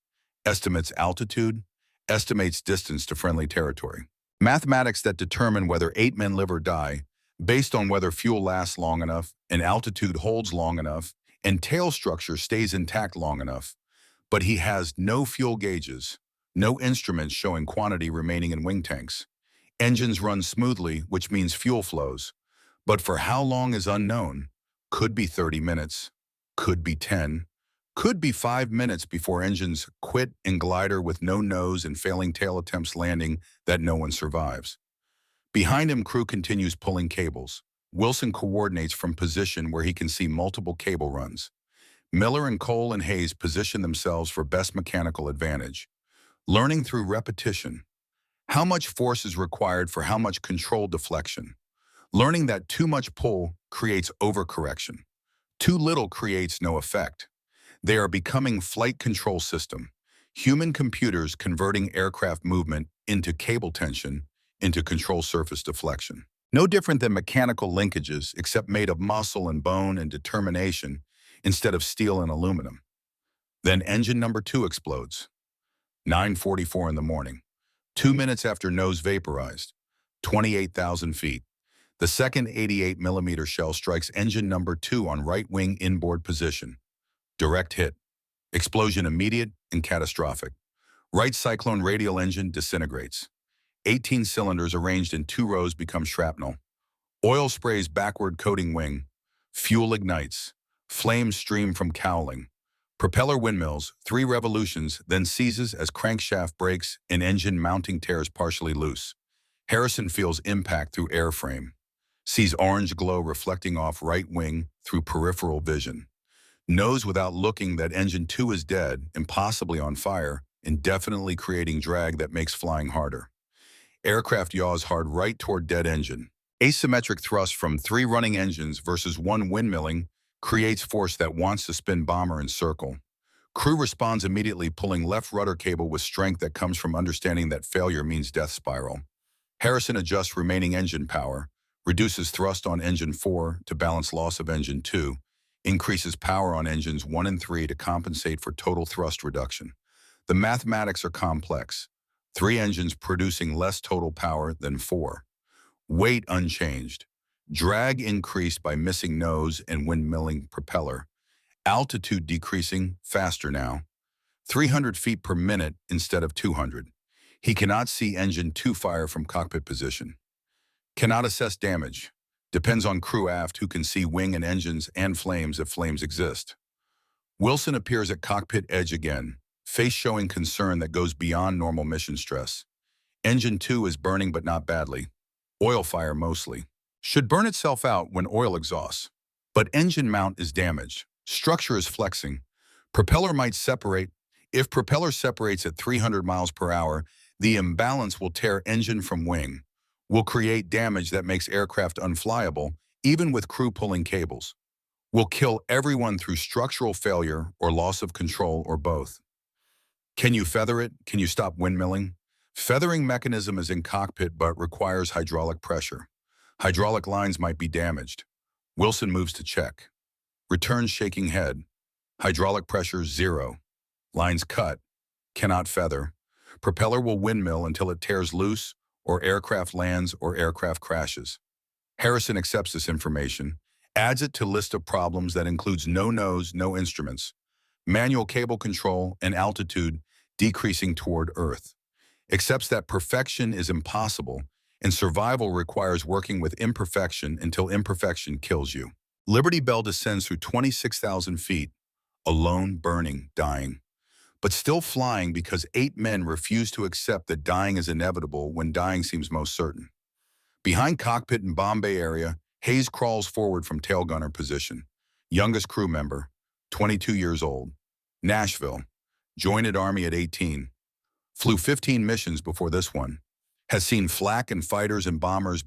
estimates altitude, estimates distance to friendly territory. Mathematics that determine whether 8 men live or die based on whether fuel lasts long enough and altitude holds long enough and tail structure stays intact long enough. But he has no fuel gauges, no instruments showing quantity remaining in wing tanks. Engines run smoothly, which means fuel flows. But for how long is unknown. Could be 30 minutes, could be 10, could be 5 minutes before engines quit and glider with no nose and failing tail attempts landing that no one survives. Behind him, crew continues pulling cables. Wilson coordinates from position where he can see multiple cable runs. Miller and Cole and Hayes position themselves for best mechanical advantage. Learning through repetition. How much force is required for how much control deflection? Learning that too much pull creates overcorrection. Too little creates no effect. They are becoming flight control system. Human computers converting aircraft movement into cable tension, into control surface deflection. No different than mechanical linkages, except made of muscle and bone and determination instead of steel and aluminum. Then engine number 2 explodes. 9:44 in the morning. 2 minutes after nose vaporized. 28,000 feet. The second 88mm shell strikes engine number 2 on right wing inboard position. Direct hit. Explosion immediate and catastrophic. Right cyclone radial engine disintegrates. 18 cylinders arranged in 2 rows become shrapnel. Oil sprays backward coating wing. Fuel ignites. Flames stream from cowling. Propeller windmills, 3 revolutions, then seizes as crankshaft breaks and engine mounting tears partially loose. Harrison feels impact through airframe. Sees orange glow reflecting off right wing through peripheral vision. Knows without looking that engine 2 is dead and possibly on fire, indefinitely creating drag that makes flying harder. Aircraft yaws hard right toward dead engine. Asymmetric thrust from 3 running engines versus 1 windmilling creates force that wants to spin bomber in circle. Crew responds immediately, pulling left rudder cable with strength that comes from understanding that failure means death spiral. Harrison adjusts remaining engine power, reduces thrust on engine 4 to balance loss of engine 2, increases power on engines 1 and 3 to compensate for total thrust reduction. The mathematics are complex. 3 engines producing less total power than 4. Weight unchanged. Drag increased by missing nose and windmilling propeller. Altitude decreasing, faster now. 300 feet per minute instead of 200. He cannot see engine 2 fire from cockpit position. Cannot assess damage. Depends on crew aft who can see wing and engines and flames if flames exist. Wilson appears at cockpit edge again, face showing concern that goes beyond normal mission stress. Engine 2 is burning but not badly. Oil fire mostly. Should burn itself out when oil exhausts. But engine mount is damaged. Structure is flexing. Propeller might separate. If propeller separates at 300 miles per hour, the imbalance will tear engine from wing. Will create damage that makes aircraft unflyable, even with crew pulling cables. Will kill everyone through structural failure or loss of control or both. Can you feather it? Can you stop windmilling? Feathering mechanism is in cockpit but requires hydraulic pressure. Hydraulic lines might be damaged. Wilson moves to check. Returns shaking head. Hydraulic pressure 0. Lines cut. Cannot feather. Propeller will windmill until it tears loose or aircraft lands or aircraft crashes. Harrison accepts this information, adds it to list of problems that includes no nose, no instruments, manual cable control, and altitude decreasing toward Earth. Accepts that perfection is impossible and survival requires working with imperfection until imperfection kills you. Liberty Bell descends through 26,000 feet, alone, burning, dying, but still flying because 8 men refuse to accept that dying is inevitable when dying seems most certain. Behind cockpit in Bombay area, Hayes crawls forward from tail gunner position. Youngest crew member, 22 years old. Nashville. Joined Army at 18. Flew 15 missions before this one. Has seen flak and fighters and bombers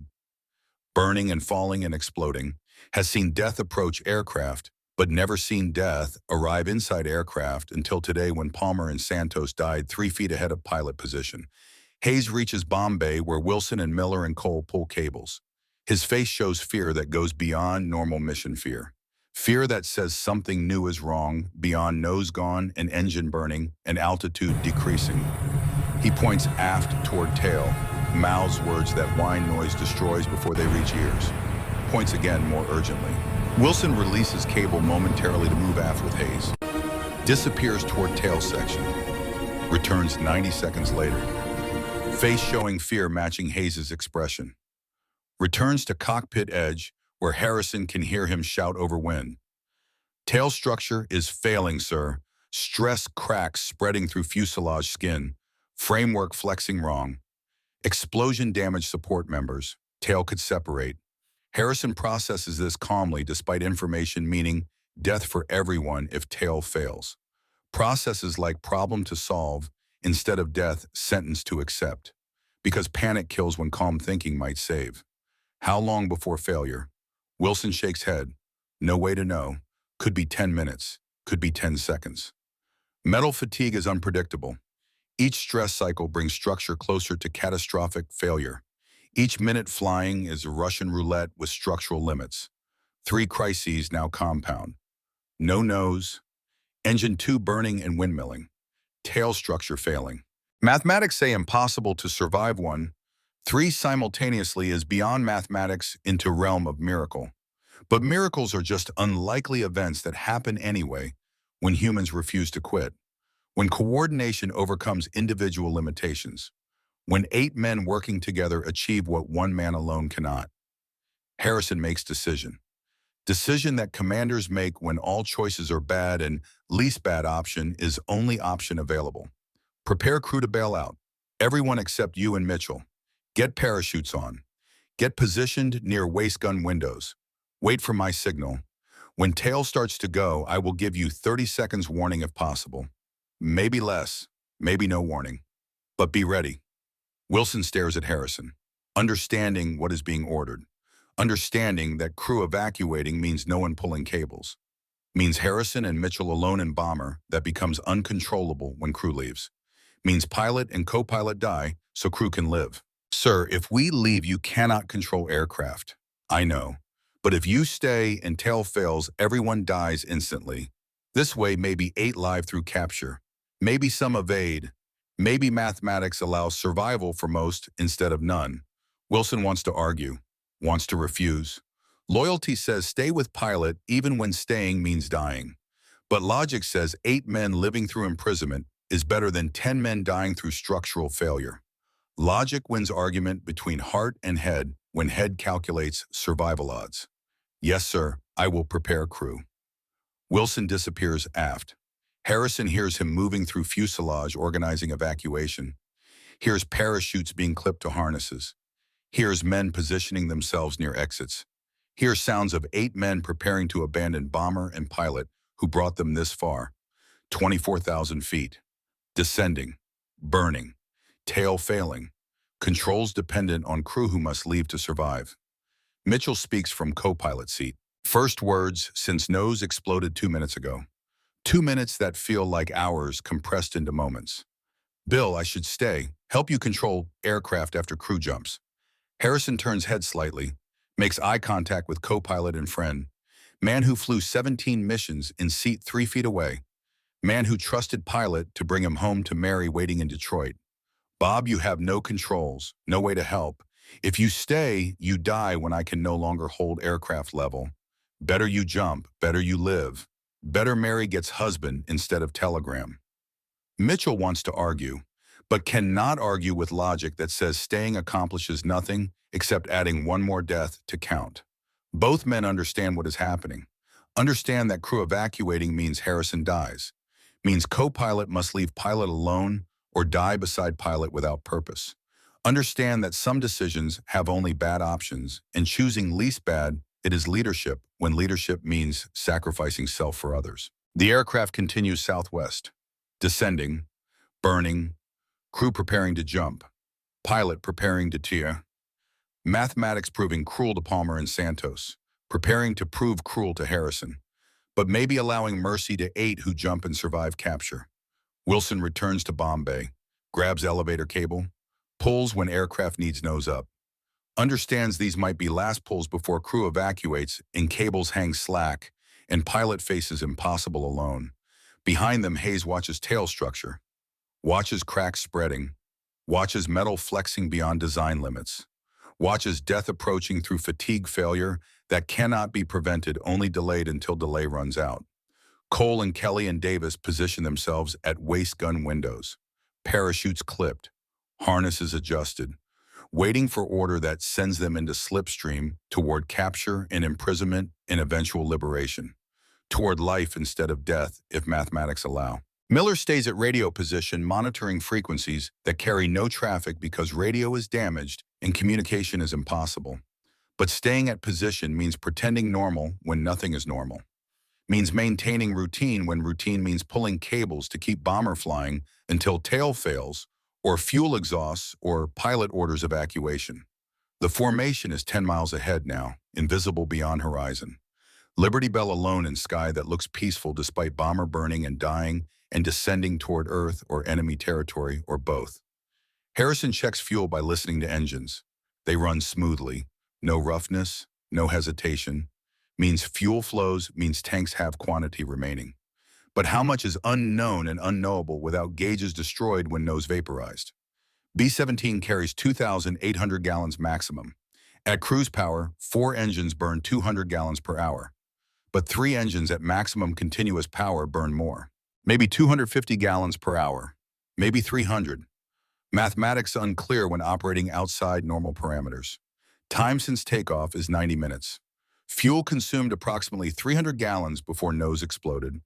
burning and falling and exploding. Has seen death approach aircraft, but never seen death arrive inside aircraft until today when Palmer and Santos died 3 feet ahead of pilot position. Hayes reaches Bombay where Wilson and Miller and Cole pull cables. His face shows fear that goes beyond normal mission fear. Fear that says something new is wrong, beyond nose gone and engine burning and altitude decreasing. He points aft toward tail, mouths words that whine noise destroys before they reach ears. Points again more urgently. Wilson releases cable momentarily to move aft with Hayes. Disappears toward tail section. Returns 90 seconds later. Face showing fear matching Hayes' expression. Returns to cockpit edge where Harrison can hear him shout over wind. Tail structure is failing, sir. Stress cracks spreading through fuselage skin. Framework flexing wrong. Explosion damaged support members. Tail could separate. Harrison processes this calmly despite information meaning death for everyone if tail fails. Processes like problem to solve instead of death sentence to accept. Because panic kills when calm thinking might save. How long before failure? Wilson shakes head. No way to know. Could be 10 minutes. Could be 10 seconds. Metal fatigue is unpredictable. Each stress cycle brings structure closer to catastrophic failure. Each minute flying is a Russian roulette with structural limits. 3 crises now compound. No nose. Engine 2 burning and windmilling. Tail structure failing. Mathematics say impossible to survive one. 3 simultaneously is beyond mathematics into realm of miracle. But miracles are just unlikely events that happen anyway when humans refuse to quit. When coordination overcomes individual limitations. When 8 men working together achieve what 1 man alone cannot. Harrison makes decision. Decision that commanders make when all choices are bad and least bad option is only option available. Prepare crew to bail out. Everyone except you and Mitchell. Get parachutes on. Get positioned near waist gun windows. Wait for my signal. When tail starts to go, I will give you 30 seconds warning if possible. Maybe less, maybe no warning. But be ready. Wilson stares at Harrison, understanding what is being ordered. Understanding that crew evacuating means no one pulling cables. Means Harrison and Mitchell alone in bomber that becomes uncontrollable when crew leaves. Means pilot and co-pilot die so crew can live. Sir, if we leave, you cannot control aircraft. I know. But if you stay and tail fails, everyone dies instantly. This way, maybe 8 live through capture. Maybe some evade. Maybe mathematics allows survival for most instead of none. Wilson wants to argue. Wants to refuse. Loyalty says stay with pilot even when staying means dying. But logic says 8 men living through imprisonment is better than 10 men dying through structural failure. Logic wins argument between heart and head when head calculates survival odds. Yes, sir, I will prepare crew. Wilson disappears aft. Harrison hears him moving through fuselage organizing evacuation. Hears parachutes being clipped to harnesses. Hears men positioning themselves near exits. Hears sounds of 8 men preparing to abandon bomber and pilot who brought them this far. 24,000 feet. Descending. Burning. Tail failing. Controls dependent on crew who must leave to survive. Mitchell speaks from co-pilot seat. First words since nose exploded 2 minutes ago. 2 minutes that feel like hours compressed into moments. Bill, I should stay. Help you control aircraft after crew jumps. Harrison turns head slightly, makes eye contact with co-pilot and friend. Man who flew 17 missions in seat 3 feet away. Man who trusted pilot to bring him home to Mary waiting in Detroit. Bob, you have no controls, no way to help. If you stay, you die when I can no longer hold aircraft level. Better you jump, better you live. Better Mary gets husband instead of telegram. Mitchell wants to argue, but cannot argue with logic that says staying accomplishes nothing except adding 1 more death to count. Both men understand what is happening. Understand that crew evacuating means Harrison dies. Means co-pilot must leave pilot alone or die beside pilot without purpose. Understand that some decisions have only bad options, and choosing least bad, it is leadership when leadership means sacrificing self for others. The aircraft continues southwest, descending, burning, Crew preparing to jump. Pilot preparing to tear. Mathematics proving cruel to Palmer and Santos. Preparing to prove cruel to Harrison. But maybe allowing mercy to 8 who jump and survive capture. Wilson returns to Bombay. Grabs elevator cable. Pulls when aircraft needs nose up. Understands these might be last pulls before crew evacuates and cables hang slack, and pilot faces impossible alone. Behind them, Hayes watches tail structure, watches cracks spreading, watches metal flexing beyond design limits, watches death approaching through fatigue failure that cannot be prevented, only delayed until delay runs out. Cole and Kelly and Davis position themselves at waist gun windows, parachutes clipped, harnesses adjusted, waiting for order that sends them into slipstream toward capture and imprisonment and eventual liberation, toward life instead of death if mathematics allow. Miller stays at radio position, monitoring frequencies that carry no traffic because radio is damaged and communication is impossible. But staying at position means pretending normal when nothing is normal, means maintaining routine when routine means pulling cables to keep bomber flying until tail fails, or fuel exhausts, or pilot orders evacuation. The formation is 10 miles ahead now, invisible beyond horizon. Liberty Bell alone in sky that looks peaceful despite bomber burning and dying and descending toward Earth or enemy territory, or both. Harrison checks fuel by listening to engines. They run smoothly. No roughness, no hesitation. Means fuel flows, means tanks have quantity remaining. But how much is unknown and unknowable without gauges destroyed when nose vaporized? B-17 carries 2,800 gallons maximum. At cruise power, 4 engines burn 200 gallons per hour. But 3 engines at maximum continuous power burn more. Maybe 250 gallons per hour. Maybe 300. Mathematics unclear when operating outside normal parameters. Time since takeoff is 90 minutes. Fuel consumed approximately 300 gallons before nose exploded,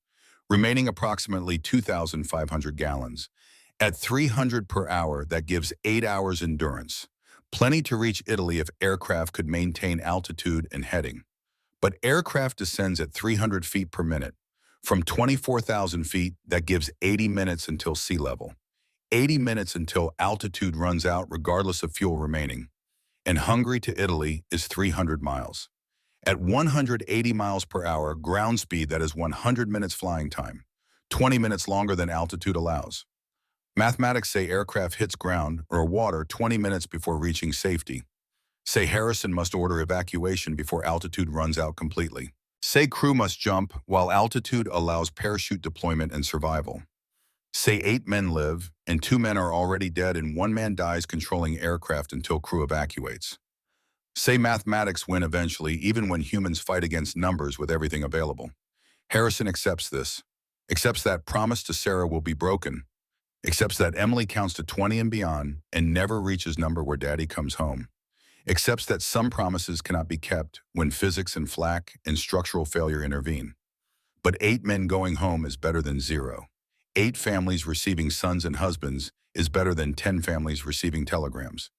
remaining approximately 2,500 gallons. At 300 per hour, that gives 8 hours endurance, plenty to reach Italy if aircraft could maintain altitude and heading. But aircraft descends at 300 feet per minute. From 24,000 feet, that gives 80 minutes until sea level. 80 minutes until altitude runs out regardless of fuel remaining. And Hungary to Italy is 300 miles. At 180 miles per hour, ground speed, that is 100 minutes flying time, 20 minutes longer than altitude allows. Mathematics say aircraft hits ground or water 20 minutes before reaching safety. Say Harrison must order evacuation before altitude runs out completely. Say crew must jump while altitude allows parachute deployment and survival. Say 8 men live and 2 men are already dead and 1 man dies controlling aircraft until crew evacuates. Say mathematics win eventually, even when humans fight against numbers with everything available. Harrison accepts this, accepts that promise to Sarah will be broken, accepts that Emily counts to 20 and beyond and never reaches number where daddy comes home, accepts that some promises cannot be kept when physics and flak and structural failure intervene. But 8 men going home is better than 0. 8 families receiving sons and husbands is better than 10 families receiving telegrams.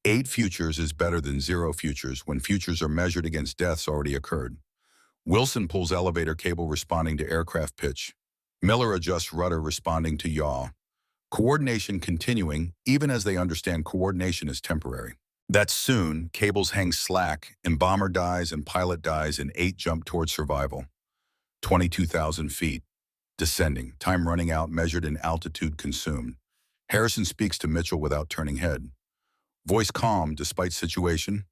8 futures is better than 0 futures when futures are measured against deaths already occurred. Wilson pulls elevator cable responding to aircraft pitch. Miller adjusts rudder responding to yaw. Coordination continuing even as they understand coordination is temporary. That soon, cables hang slack and bomber dies and pilot dies and 8 jump towards survival. 22,000 feet. Descending, time running out measured in altitude consumed. Harrison speaks to Mitchell without turning head. Voice calm despite situation.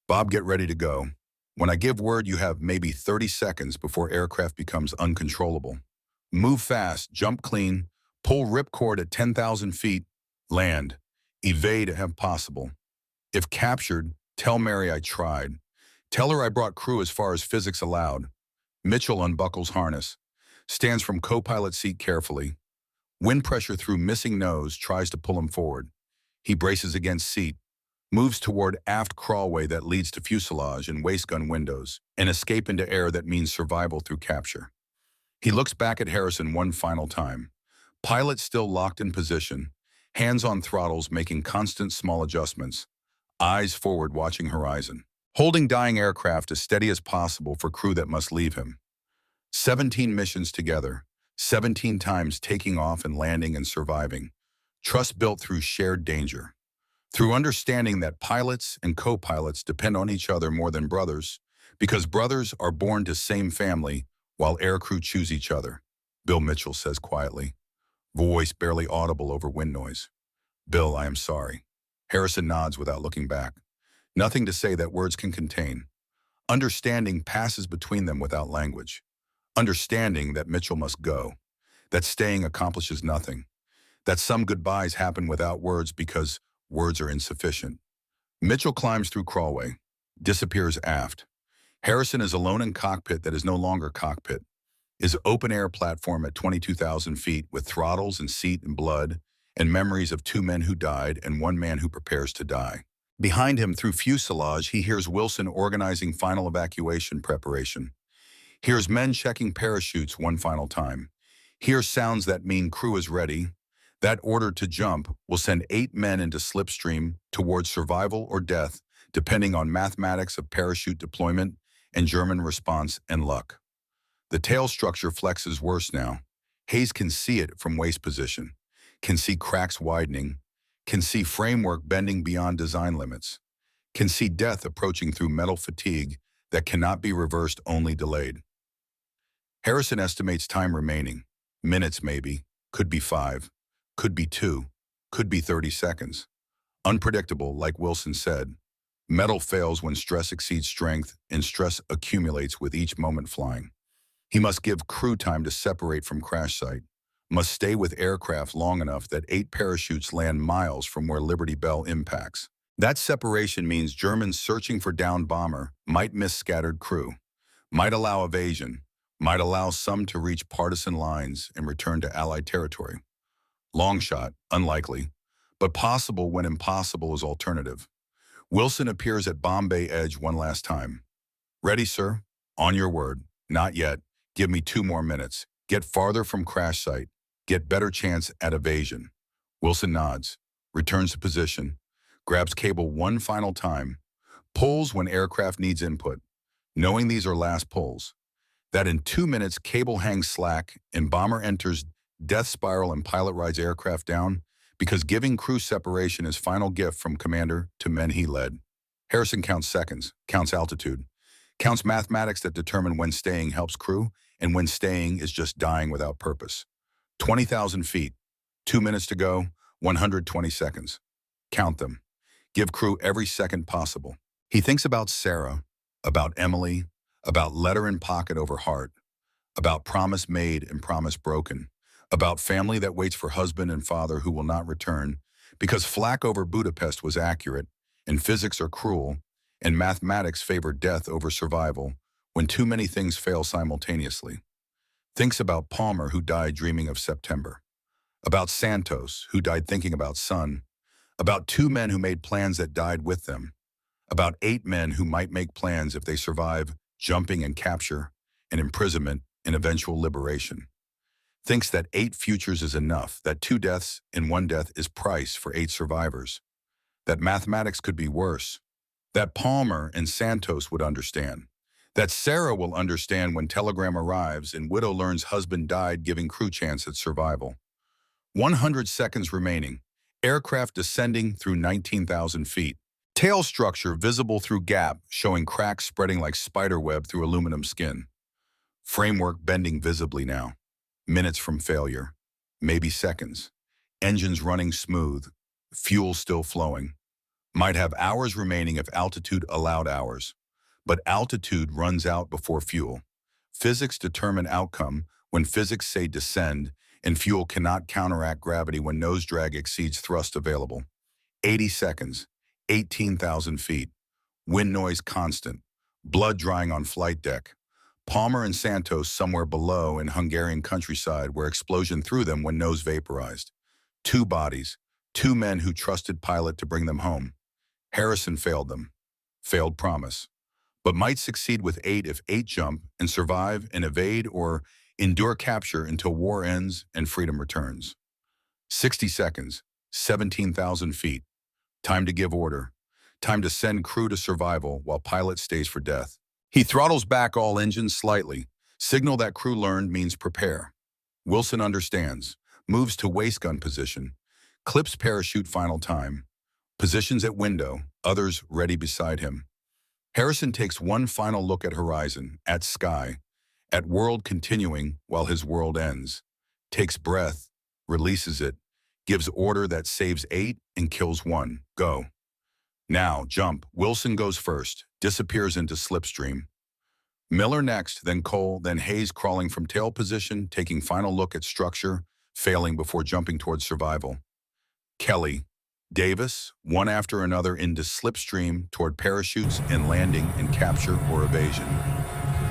Bob, get ready to go. When I give word, you have maybe 30 seconds before aircraft becomes uncontrollable. Move fast, jump clean, pull ripcord at 10,000 feet, land, evade if possible. If captured, tell Mary I tried. Tell her I brought crew as far as physics allowed. Mitchell unbuckles harness, stands from co-pilot seat carefully. Wind pressure through missing nose tries to pull him forward. He braces against seat, moves toward aft crawlway that leads to fuselage and waist gun windows, and escape into air that means survival through capture. He looks back at Harrison one final time. Pilot still locked in position, hands on throttles making constant small adjustments, eyes forward watching horizon, holding dying aircraft as steady as possible for crew that must leave him. 17 missions together, 17 times taking off and landing and surviving. Trust built through shared danger. Through understanding that pilots and co-pilots depend on each other more than brothers, because brothers are born to same family while aircrew choose each other, Bill Mitchell says quietly, voice barely audible over wind noise. Bill, I am sorry. Harrison nods without looking back. Nothing to say that words can contain. Understanding passes between them without language. Understanding that Mitchell must go, that staying accomplishes nothing, that some goodbyes happen without words because words are insufficient. Mitchell climbs through crawlway, disappears aft. Harrison is alone in cockpit that is no longer cockpit, is open-air platform at 22,000 feet with throttles and seat and blood and memories of 2 men who died and 1 man who prepares to die. Behind him, through fuselage, he hears Wilson organizing final evacuation preparation. Hears men checking parachutes one final time. Hears sounds that mean crew is ready. That order to jump will send 8 men into slipstream towards survival or death, depending on mathematics of parachute deployment and German response and luck. The tail structure flexes worse now. Hayes can see it from waist position, can see cracks widening, can see framework bending beyond design limits, can see death approaching through metal fatigue that cannot be reversed, only delayed. Harrison estimates time remaining, minutes maybe, could be 5, could be 2, could be 30 seconds. Unpredictable, like Wilson said. Metal fails when stress exceeds strength, and stress accumulates with each moment flying. He must give crew time to separate from crash site, must stay with aircraft long enough that 8 parachutes land miles from where Liberty Bell impacts. That separation means Germans searching for downed bomber might miss scattered crew, might allow evasion, might allow some to reach partisan lines and return to Allied territory. Long shot, unlikely, but possible when impossible is alternative. Wilson appears at Bombay Edge one last time. Ready, sir? On your word. Not yet. Give me 2 more minutes. Get farther from crash site. Get better chance at evasion. Wilson nods, returns to position, grabs cable one final time, pulls when aircraft needs input, knowing these are last pulls. That in 2 minutes, cable hangs slack and bomber enters death spiral and pilot rides aircraft down because giving crew separation is final gift from commander to men he led. Harrison counts seconds, counts altitude, counts mathematics that determine when staying helps crew and when staying is just dying without purpose. 20,000 feet, 2 minutes to go, 120 seconds. Count them. Give crew every second possible. He thinks about Sarah, about Emily, about letter in pocket over heart, about promise made and promise broken, about family that waits for husband and father who will not return, because flak over Budapest was accurate, and physics are cruel, and mathematics favor death over survival when too many things fail simultaneously. Thinks about Palmer, who died dreaming of September, about Santos, who died thinking about sun, about 2 men who made plans that died with them, about 8 men who might make plans if they survive jumping and capture and imprisonment and eventual liberation. Thinks that 8 futures is enough, that 2 deaths and 1 death is price for 8 survivors, that mathematics could be worse, that Palmer and Santos would understand, that Sarah will understand when telegram arrives and widow learns husband died, giving crew chance at survival. 100 seconds remaining, aircraft descending through 19,000 feet, tail structure visible through gap showing cracks spreading like spider web through aluminum skin, framework bending visibly now. Minutes from failure, maybe seconds. Engines running smooth, fuel still flowing. Might have hours remaining if altitude allowed hours. But altitude runs out before fuel. Physics determine outcome when physics say descend, and fuel cannot counteract gravity when nose drag exceeds thrust available. 80 seconds, 18,000 feet. Wind noise constant. Blood drying on flight deck. Palmer and Santos somewhere below in Hungarian countryside where explosion threw them when nose vaporized. 2 bodies, 2 men who trusted pilot to bring them home. Harrison failed them, failed promise, but might succeed with 8 if 8 jump and survive and evade or endure capture until war ends and freedom returns. 60 seconds, 17,000 feet. Time to give order. Time to send crew to survival while pilot stays for death. He throttles back all engines slightly. Signal that crew learned means prepare. Wilson understands, moves to waist gun position, Clips parachute final time. Positions at window, others ready beside him. Harrison takes one final look at horizon, at sky, at world continuing while his world ends. Takes breath, releases it, gives order that saves 8 and kills 1. Go. Now, jump. Wilson goes first, disappears into slipstream. Miller next, then Cole, then Hayes crawling from tail position, taking final look at structure, failing before jumping towards survival. Kelly, Davis, one after another into slipstream toward parachutes and landing and capture or evasion.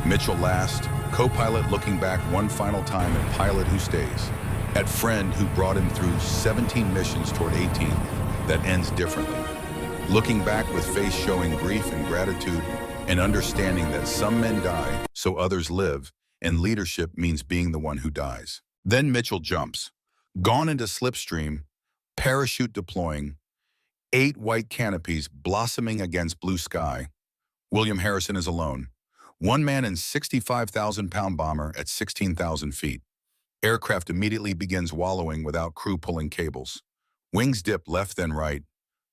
Mitchell last, co-pilot looking back one final time at pilot who stays. At friend who brought him through 17 missions toward 18 that ends differently. Looking back with face showing grief and gratitude and understanding that some men die so others live, and leadership means being the one who dies. Then Mitchell jumps, gone into slipstream, parachute deploying, 8 white canopies blossoming against blue sky. William Harrison is alone. One man in 65,000-pound bomber at 16,000 feet. Aircraft immediately begins wallowing without crew pulling cables. Wings dip left then right.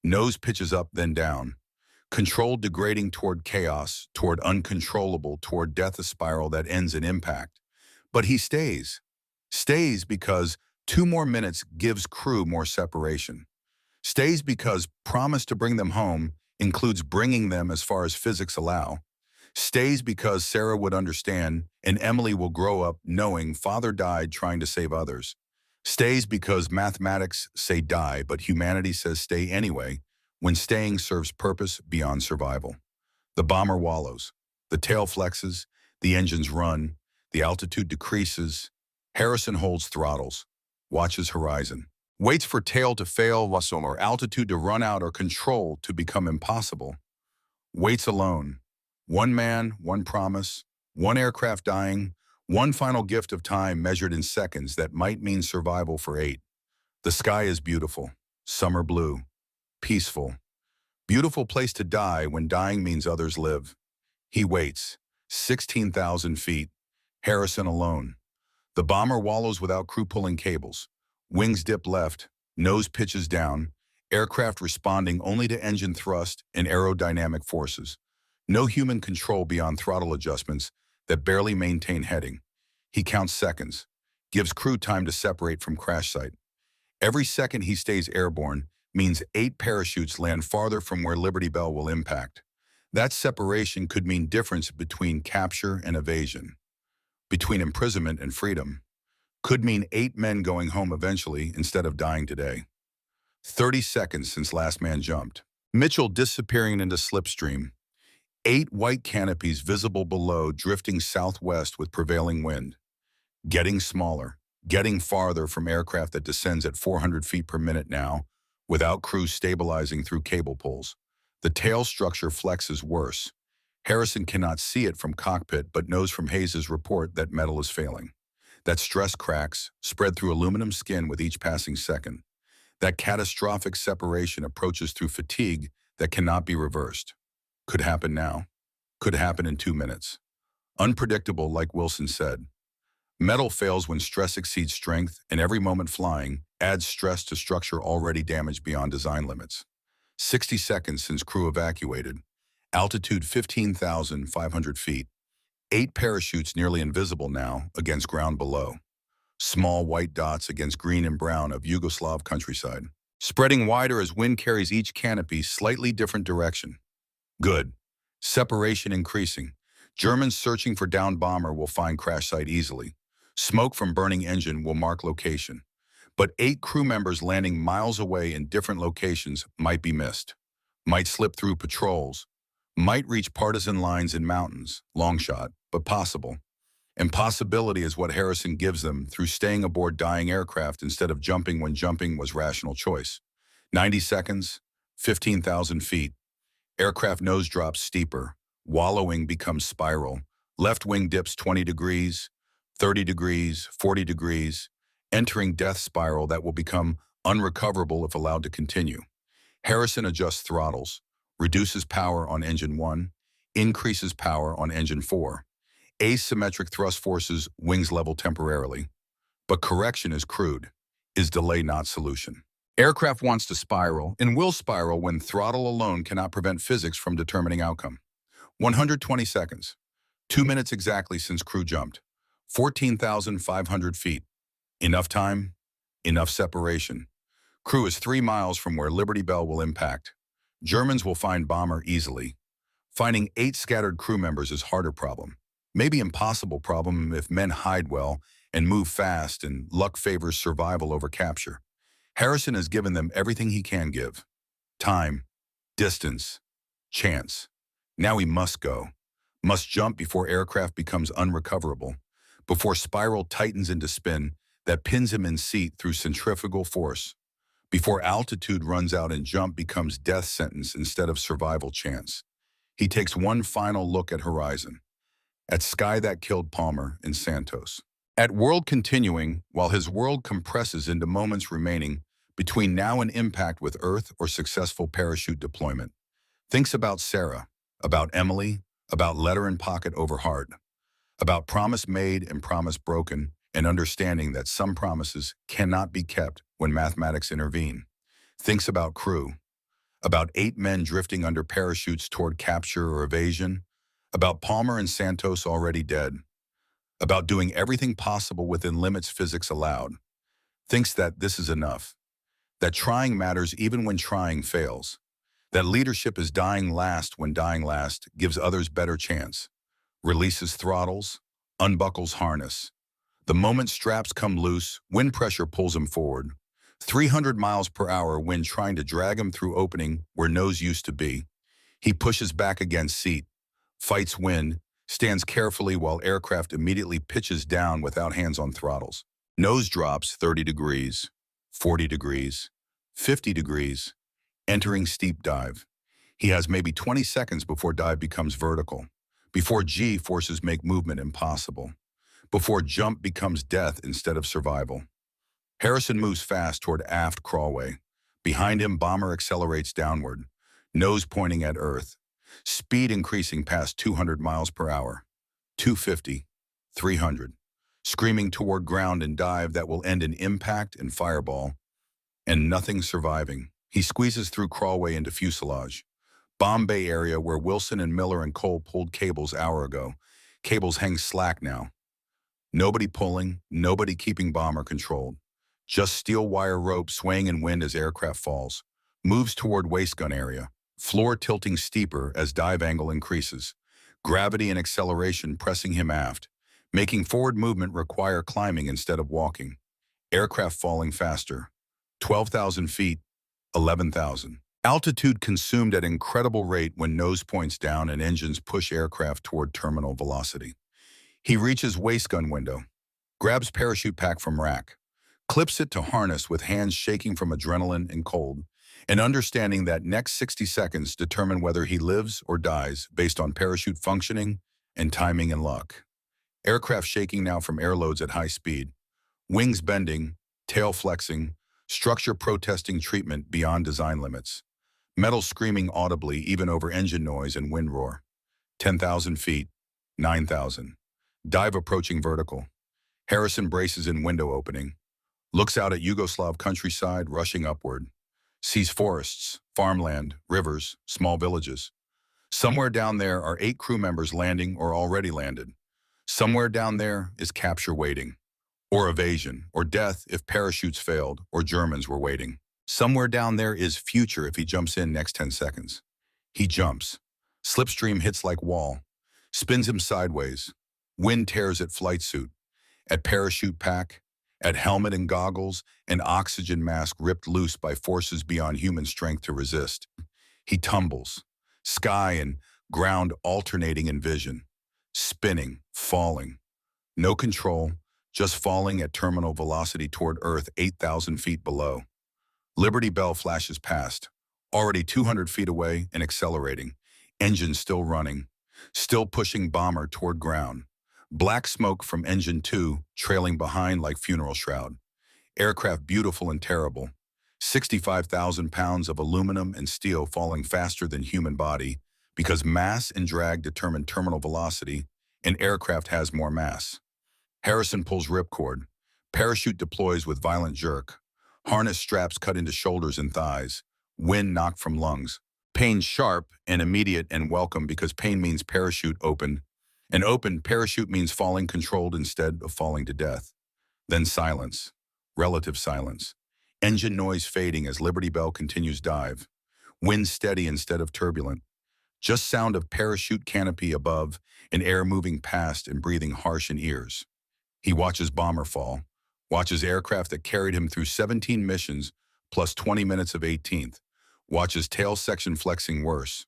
Nose pitches up then down. Control degrading toward chaos, toward uncontrollable, toward death, a spiral that ends in impact. But he stays. Stays because 2 more minutes gives crew more separation. Stays because promise to bring them home includes bringing them as far as physics allow. Stays because Sarah would understand and Emily will grow up knowing father died trying to save others. Stays because mathematics say die, but humanity says stay anyway, when staying serves purpose beyond survival. The bomber wallows. The tail flexes. The engines run. The altitude decreases. Harrison holds throttles. Watches horizon. Waits for tail to fail, or altitude to run out, or control to become impossible. Waits alone. One man, one promise, one aircraft dying, one final gift of time measured in seconds that might mean survival for 8. The sky is beautiful, summer blue, peaceful. Beautiful place to die when dying means others live. He waits, 16,000 feet, Harrison alone. The bomber wallows without crew pulling cables. Wings dip left, nose pitches down, aircraft responding only to engine thrust and aerodynamic forces. No human control beyond throttle adjustments that barely maintain heading. He counts seconds, gives crew time to separate from crash site. Every second he stays airborne means 8 parachutes land farther from where Liberty Bell will impact. That separation could mean difference between capture and evasion, between imprisonment and freedom. Could mean 8 men going home eventually instead of dying today. 30 seconds since last man jumped. Mitchell disappearing into slipstream. 8 white canopies visible below, drifting southwest with prevailing wind. Getting smaller, getting farther from aircraft that descends at 400 feet per minute now, without crew stabilizing through cable pulls. The tail structure flexes worse. Harrison cannot see it from cockpit, but knows from Hayes' report that metal is failing. That stress cracks, spread through aluminum skin with each passing second. That catastrophic separation approaches through fatigue that cannot be reversed. Could happen now. Could happen in 2 minutes. Unpredictable, like Wilson said. Metal fails when stress exceeds strength, and every moment flying adds stress to structure already damaged beyond design limits. 60 seconds since crew evacuated. Altitude 15,500 feet. 8 parachutes nearly invisible now against ground below. Small white dots against green and brown of Yugoslav countryside. Spreading wider as wind carries each canopy slightly different direction. Good. Separation increasing. Germans searching for downed bomber will find crash site easily. Smoke from burning engine will mark location. But 8 crew members landing miles away in different locations might be missed. Might slip through patrols. Might reach partisan lines in mountains. Long shot, but possible. Impossibility is what Harrison gives them through staying aboard dying aircraft instead of jumping when jumping was rational choice. 90 seconds, 15,000 feet. Aircraft nose drops steeper. Wallowing becomes spiral. Left wing dips 20 degrees, 30 degrees, 40 degrees, entering death spiral that will become unrecoverable if allowed to continue. Harrison adjusts throttles, reduces power on engine 1, increases power on engine 4. Asymmetric thrust forces wings level temporarily. But correction is crude, is delay not solution. Aircraft wants to spiral and will spiral when throttle alone cannot prevent physics from determining outcome. 120 seconds. 2 minutes exactly since crew jumped. 14,500 feet. Enough time, enough separation. Crew is 3 miles from where Liberty Bell will impact. Germans will find bomber easily. Finding 8 scattered crew members is harder problem. Maybe impossible problem if men hide well and move fast and luck favors survival over capture. Harrison has given them everything he can give. Time, distance, chance. Now he must go. Must jump before aircraft becomes unrecoverable. Before spiral tightens into spin that pins him in seat through centrifugal force. Before altitude runs out and jump becomes death sentence instead of survival chance. He takes one final look at horizon. At sky that killed Palmer and Santos. At world continuing, while his world compresses into moments remaining between now and impact with Earth or successful parachute deployment. Thinks about Sarah, about Emily, about letter in pocket over heart, about promise made and promise broken, and understanding that some promises cannot be kept when mathematics intervene. Thinks about crew, about 8 men drifting under parachutes toward capture or evasion, about Palmer and Santos already dead, about doing everything possible within limits physics allowed. Thinks that this is enough, that trying matters even when trying fails, that leadership is dying last when dying last gives others better chance, releases throttles, unbuckles harness. The moment straps come loose, wind pressure pulls him forward. 300 miles per hour wind trying to drag him through opening where nose used to be. He pushes back against seat, fights wind, stands carefully while aircraft immediately pitches down without hands on throttles. Nose drops 30 degrees, 40 degrees, 50 degrees, entering steep dive. He has maybe 20 seconds before dive becomes vertical, before G forces make movement impossible, before jump becomes death instead of survival. Harrison moves fast toward aft crawlway. Behind him, bomber accelerates downward, nose pointing at Earth, speed increasing past 200 miles per hour, 250, 300, screaming toward ground and dive that will end in impact and fireball, and nothing surviving. He squeezes through crawlway into fuselage. Bomb bay area where Wilson and Miller and Cole pulled cables hour ago. Cables hang slack now. Nobody pulling, nobody keeping bomber controlled. Just steel wire rope swaying in wind as aircraft falls. Moves toward waistgun area. Floor tilting steeper as dive angle increases. Gravity and acceleration pressing him aft. Making forward movement require climbing instead of walking. Aircraft falling faster. 12,000 feet, 11,000. Altitude consumed at incredible rate when nose points down and engines push aircraft toward terminal velocity. He reaches waistgun window, grabs parachute pack from rack, clips it to harness with hands shaking from adrenaline and cold, and understanding that next 60 seconds determine whether he lives or dies based on parachute functioning and timing and luck. Aircraft shaking now from air loads at high speed, wings bending, tail flexing, structure protesting treatment beyond design limits, metal screaming audibly even over engine noise and wind roar. 10,000 feet, 9,000. Dive approaching vertical. Harrison braces in window opening. Looks out at Yugoslav countryside rushing upward. Sees forests, farmland, rivers, small villages. Somewhere down there are 8 crew members landing or already landed. Somewhere down there is capture waiting. Or evasion, or death if parachutes failed, or Germans were waiting. Somewhere down there is future if he jumps in next 10 seconds. He jumps. Slipstream hits like wall. Spins him sideways. Wind tears at flight suit, at parachute pack, at helmet and goggles, and oxygen mask ripped loose by forces beyond human strength to resist. He tumbles. Sky and ground alternating in vision. Spinning, falling. No control, just falling at terminal velocity toward Earth 8,000 feet below. Liberty Bell flashes past, already 200 feet away and accelerating. Engine still running, still pushing bomber toward ground. Black smoke from engine 2 trailing behind like funeral shroud. Aircraft beautiful and terrible. 65,000 pounds of aluminum and steel falling faster than human body because mass and drag determine terminal velocity and aircraft has more mass. Harrison pulls ripcord. Parachute deploys with violent jerk. Harness straps cut into shoulders and thighs. Wind knocked from lungs. Pain sharp and immediate and welcome because pain means parachute open. And open parachute means falling controlled instead of falling to death. Then silence. Relative silence. Engine noise fading as Liberty Bell continues dive. Wind steady instead of turbulent. Just sound of parachute canopy above and air moving past and breathing harsh in ears. He watches bomber fall, watches aircraft that carried him through 17 missions plus 20 minutes of 18th, watches tail section flexing worse,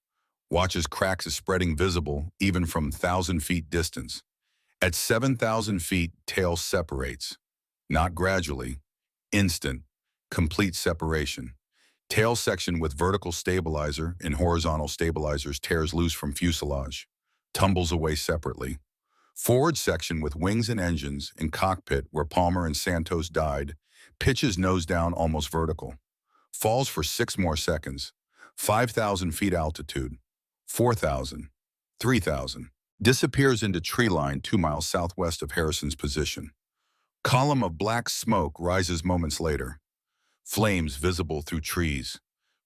watches cracks spreading visible even from 1,000 feet distance. At 7,000 feet, tail separates. Not gradually, instant, complete separation. Tail section with vertical stabilizer and horizontal stabilizers tears loose from fuselage, tumbles away separately. Forward section with wings and engines and cockpit where Palmer and Santos died, pitches nose down almost vertical. Falls for 6 more seconds. 5,000 feet altitude. 4,000. 3,000. Disappears into tree line 2 miles southwest of Harrison's position. Column of black smoke rises moments later. Flames visible through trees.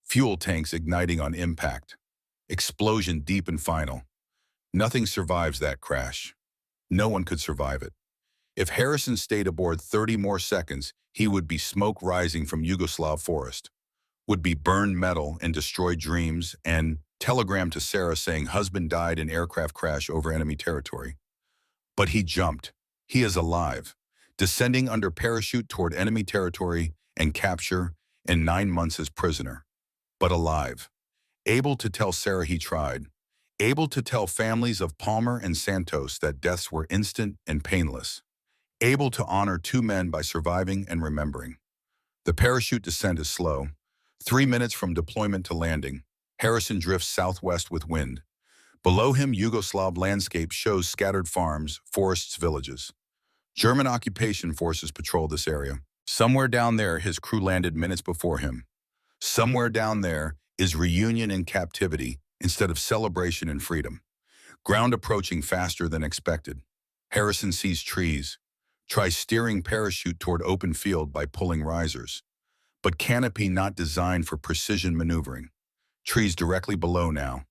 Fuel tanks igniting on impact. Explosion deep and final. Nothing survives that crash. No one could survive it. If Harrison stayed aboard 30 more seconds, he would be smoke rising from Yugoslav forest, would be burned metal and destroyed dreams, and telegram to Sarah saying husband died in aircraft crash over enemy territory. But he jumped. He is alive, descending under parachute toward enemy territory and capture, and 9 months as prisoner. But alive. Able to tell Sarah he tried. Able to tell families of Palmer and Santos that deaths were instant and painless. Able to honor 2 men by surviving and remembering. The parachute descent is slow. 3 minutes from deployment to landing. Harrison drifts southwest with wind. Below him, Yugoslav landscape shows scattered farms, forests, villages. German occupation forces patrol this area. Somewhere down there, his crew landed minutes before him. Somewhere down there is reunion in captivity instead of celebration and freedom. Ground approaching faster than expected. Harrison sees trees. Tries steering parachute toward open field by pulling risers. But canopy not designed for precision maneuvering. Trees directly below now.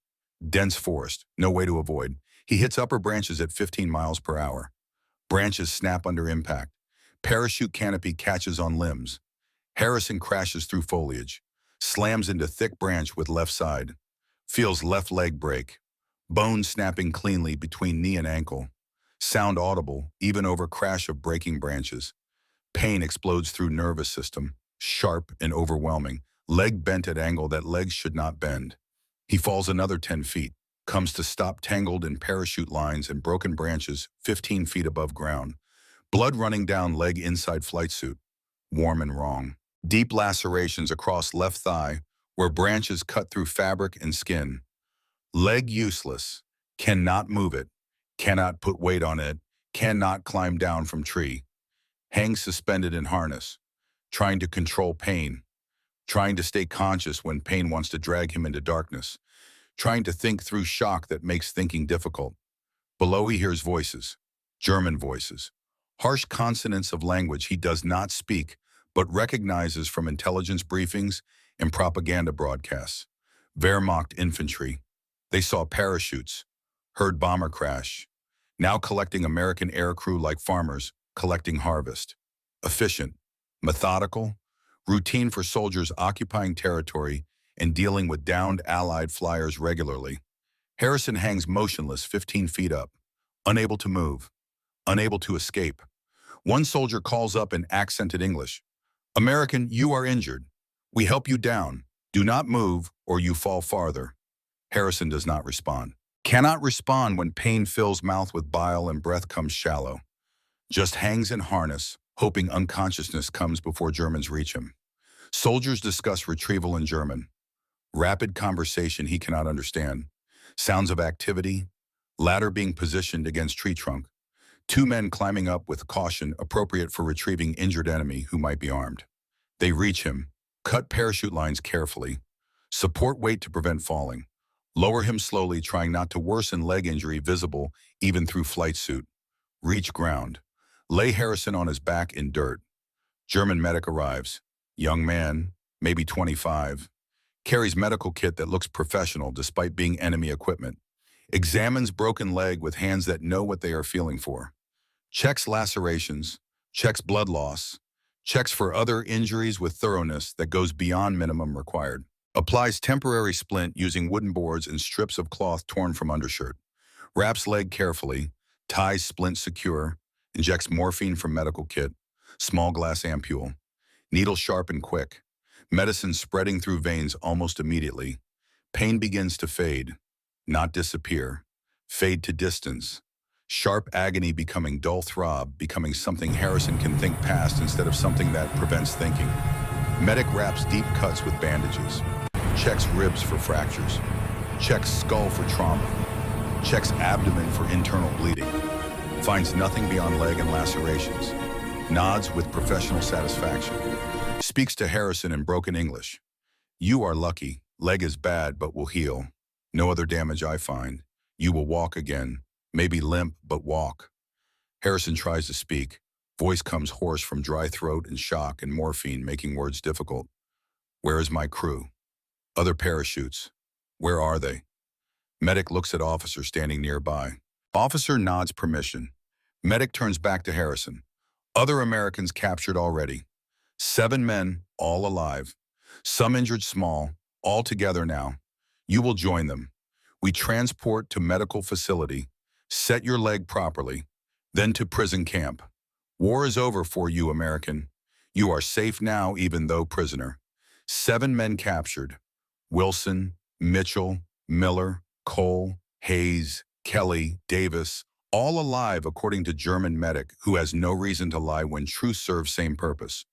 Dense forest, no way to avoid. He hits upper branches at 15 miles per hour. Branches snap under impact. Parachute canopy catches on limbs. Harrison crashes through foliage. Slams into thick branch with left side. Feels left leg break. Bone snapping cleanly between knee and ankle. Sound audible, even over crash of breaking branches. Pain explodes through nervous system. Sharp and overwhelming. Leg bent at angle that legs should not bend. He falls another 10 feet. Comes to stop tangled in parachute lines and broken branches 15 feet above ground. Blood running down leg inside flight suit. Warm and wrong. Deep lacerations across left thigh where branches cut through fabric and skin. Leg useless. Cannot move it. Cannot put weight on it. Cannot climb down from tree. Hangs suspended in harness. Trying to control pain. Trying to stay conscious when pain wants to drag him into darkness. Trying to think through shock that makes thinking difficult. Below he hears voices. German voices. Harsh consonants of language he does not speak, but recognizes from intelligence briefings and propaganda broadcasts. Wehrmacht infantry. They saw parachutes, heard bomber crash. Now collecting American air crew like farmers, collecting harvest. Efficient, methodical, routine for soldiers occupying territory and dealing with downed Allied flyers regularly. Harrison hangs motionless 15 feet up, unable to move, unable to escape. One soldier calls up in accented English. "American, you are injured. We help you down. Do not move or you fall farther." Harrison does not respond. Cannot respond when pain fills mouth with bile and breath comes shallow. Just hangs in harness, hoping unconsciousness comes before Germans reach him. Soldiers discuss retrieval in German. Rapid conversation he cannot understand. Sounds of activity. Ladder being positioned against tree trunk. 2 men climbing up with caution appropriate for retrieving injured enemy who might be armed. They reach him. Cut parachute lines carefully. Support weight to prevent falling. Lower him slowly, trying not to worsen leg injury visible even through flight suit. Reach ground. Lay Harrison on his back in dirt. German medic arrives. Young man, maybe 25, carries medical kit that looks professional despite being enemy equipment, examines broken leg with hands that know what they are feeling for, checks lacerations, checks blood loss, checks for other injuries with thoroughness that goes beyond minimum required, applies temporary splint using wooden boards and strips of cloth torn from undershirt, wraps leg carefully, ties splint secure, injects morphine from medical kit, small glass ampule, needle sharp and quick, medicine spreading through veins almost immediately. Pain begins to fade, not disappear, fade to distance. Sharp agony becoming dull throb, becoming something Harrison can think past instead of something that prevents thinking. Medic wraps deep cuts with bandages, checks ribs for fractures, checks skull for trauma, checks abdomen for internal bleeding, finds nothing beyond leg and lacerations, nods with professional satisfaction, speaks to Harrison in broken English. You are lucky. Leg is bad, but will heal. No other damage I find. You will walk again. Maybe limp, but walk. Harrison tries to speak. Voice comes hoarse from dry throat and shock and morphine, making words difficult. Where is my crew? Other parachutes. Where are they? Medic looks at officer standing nearby. Officer nods permission. Medic turns back to Harrison. Other Americans captured already. 7 men, all alive. Some injured small, all together now. You will join them. We transport to medical facility. Set your leg properly. Then to prison camp. War is over for you, American. You are safe now, even though prisoner. 7 men captured. Wilson, Mitchell, Miller, Cole, Hayes, Kelly, Davis, all alive according to German medic who has no reason to lie when truth serves same purpose.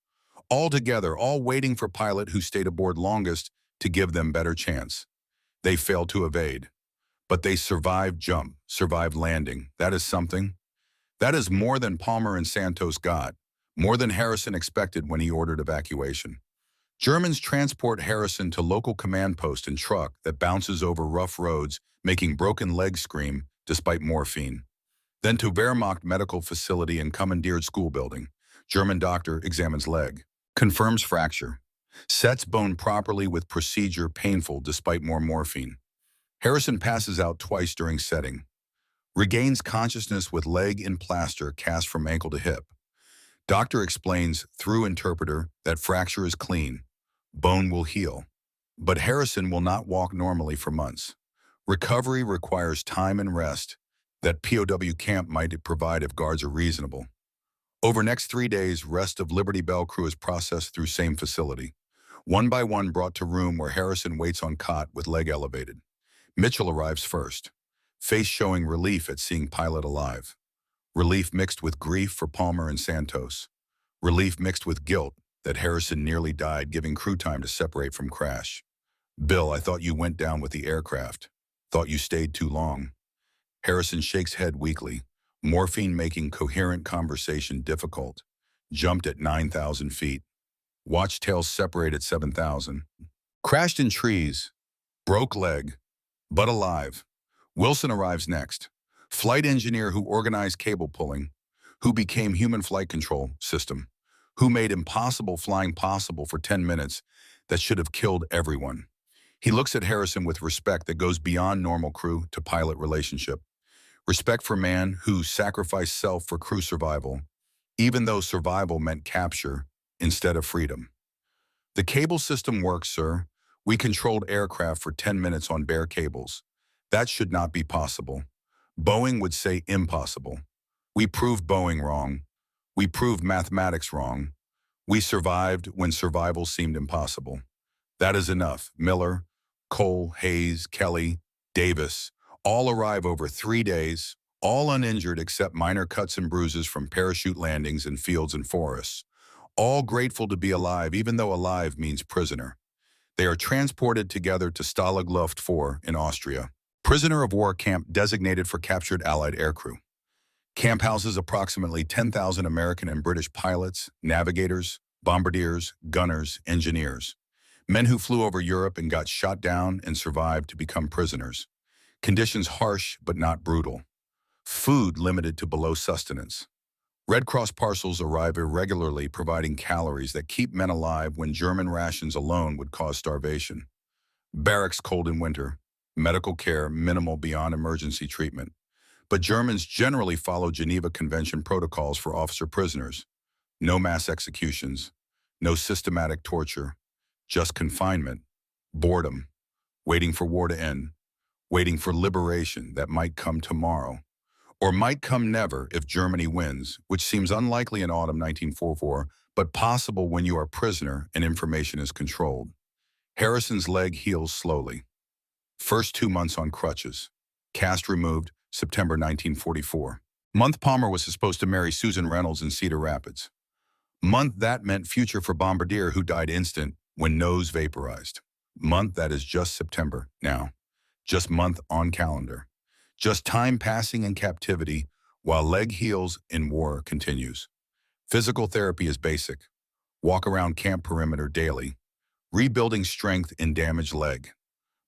All together, all waiting for pilot who stayed aboard longest to give them better chance. They failed to evade. But they survived jump, survived landing. That is something. That is more than Palmer and Santos got, more than Harrison expected when he ordered evacuation. Germans transport Harrison to local command post and truck that bounces over rough roads, making broken legs scream despite morphine. Then to Wehrmacht medical facility and commandeered school building. German doctor examines leg. Confirms fracture. Sets bone properly with procedure painful despite more morphine. Harrison passes out twice during setting. Regains consciousness with leg in plaster cast from ankle to hip. Doctor explains through interpreter that fracture is clean. Bone will heal. But Harrison will not walk normally for months. Recovery requires time and rest that POW camp might provide if guards are reasonable. Over next 3 days, rest of Liberty Bell crew is processed through same facility. One by one brought to room where Harrison waits on cot with leg elevated. Mitchell arrives first, face showing relief at seeing pilot alive. Relief mixed with grief for Palmer and Santos. Relief mixed with guilt that Harrison nearly died, giving crew time to separate from crash. Bill, I thought you went down with the aircraft. Thought you stayed too long. Harrison shakes head weakly, morphine making coherent conversation difficult. Jumped at 9,000 feet. Watch tails separate at 7,000. Crashed in trees. Broke leg. But alive. Wilson arrives next. Flight engineer who organized cable pulling, who became human flight control system, who made impossible flying possible for 10 minutes that should have killed everyone. He looks at Harrison with respect that goes beyond normal crew to pilot relationship. Respect for man who sacrificed self for crew survival, even though survival meant capture instead of freedom. The cable system works, sir. We controlled aircraft for 10 minutes on bare cables. That should not be possible. Boeing would say impossible. We proved Boeing wrong. We proved mathematics wrong. We survived when survival seemed impossible. That is enough. Miller, Cole, Hayes, Kelly, Davis, all arrive over 3 days, all uninjured except minor cuts and bruises from parachute landings in fields and forests. All grateful to be alive, even though alive means prisoner. They are transported together to Stalag Luft 4 in Austria. Prisoner of war camp designated for captured Allied aircrew. Camp houses approximately 10,000 American and British pilots, navigators, bombardiers, gunners, engineers. Men who flew over Europe and got shot down and survived to become prisoners. Conditions harsh but not brutal. Food limited to below sustenance. Red Cross parcels arrive irregularly, providing calories that keep men alive when German rations alone would cause starvation. Barracks cold in winter. Medical care minimal beyond emergency treatment. But Germans generally follow Geneva Convention protocols for officer prisoners. No mass executions. No systematic torture. Just confinement. Boredom. Waiting for war to end. Waiting for liberation that might come tomorrow. Or might come never if Germany wins, which seems unlikely in autumn 1944, but possible when you are a prisoner and information is controlled. Harrison's leg heals slowly. First 2 months on crutches. Cast removed, September 1944. Month Palmer was supposed to marry Susan Reynolds in Cedar Rapids. Month that meant future for Bombardier, who died instant when nose vaporized. Month that is just September now. Just month on calendar. Just time passing in captivity while leg heals in war continues. Physical therapy is basic. Walk around camp perimeter daily. Rebuilding strength in damaged leg.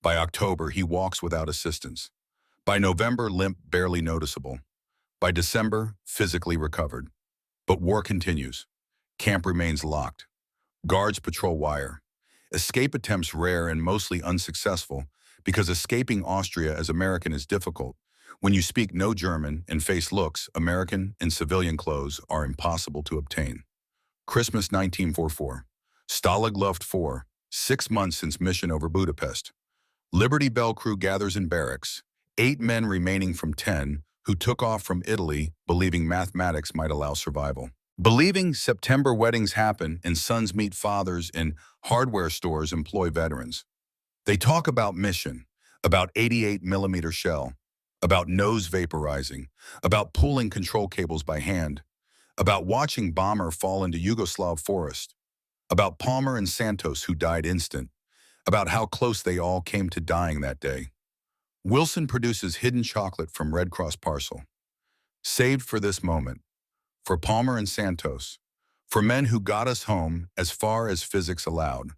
By October, he walks without assistance. By November, limp barely noticeable. By December, physically recovered. But war continues. Camp remains locked. Guards patrol wire. Escape attempts rare and mostly unsuccessful because escaping Austria as American is difficult. When you speak no German and face looks, American in civilian clothes are impossible to obtain. Christmas 1944. Stalag Luft 4. 6 months since mission over Budapest. Liberty Bell crew gathers in barracks. 8 men remaining from 10 who took off from Italy believing mathematics might allow survival. Believing September weddings happen and sons meet fathers and hardware stores employ veterans. They talk about mission, about 88mm shell, about nose vaporizing, about pulling control cables by hand, about watching bomber fall into Yugoslav forest, about Palmer and Santos who died instant, about how close they all came to dying that day. Wilson produces hidden chocolate from Red Cross parcel. Saved for this moment. For Palmer and Santos. For men who got us home as far as physics allowed.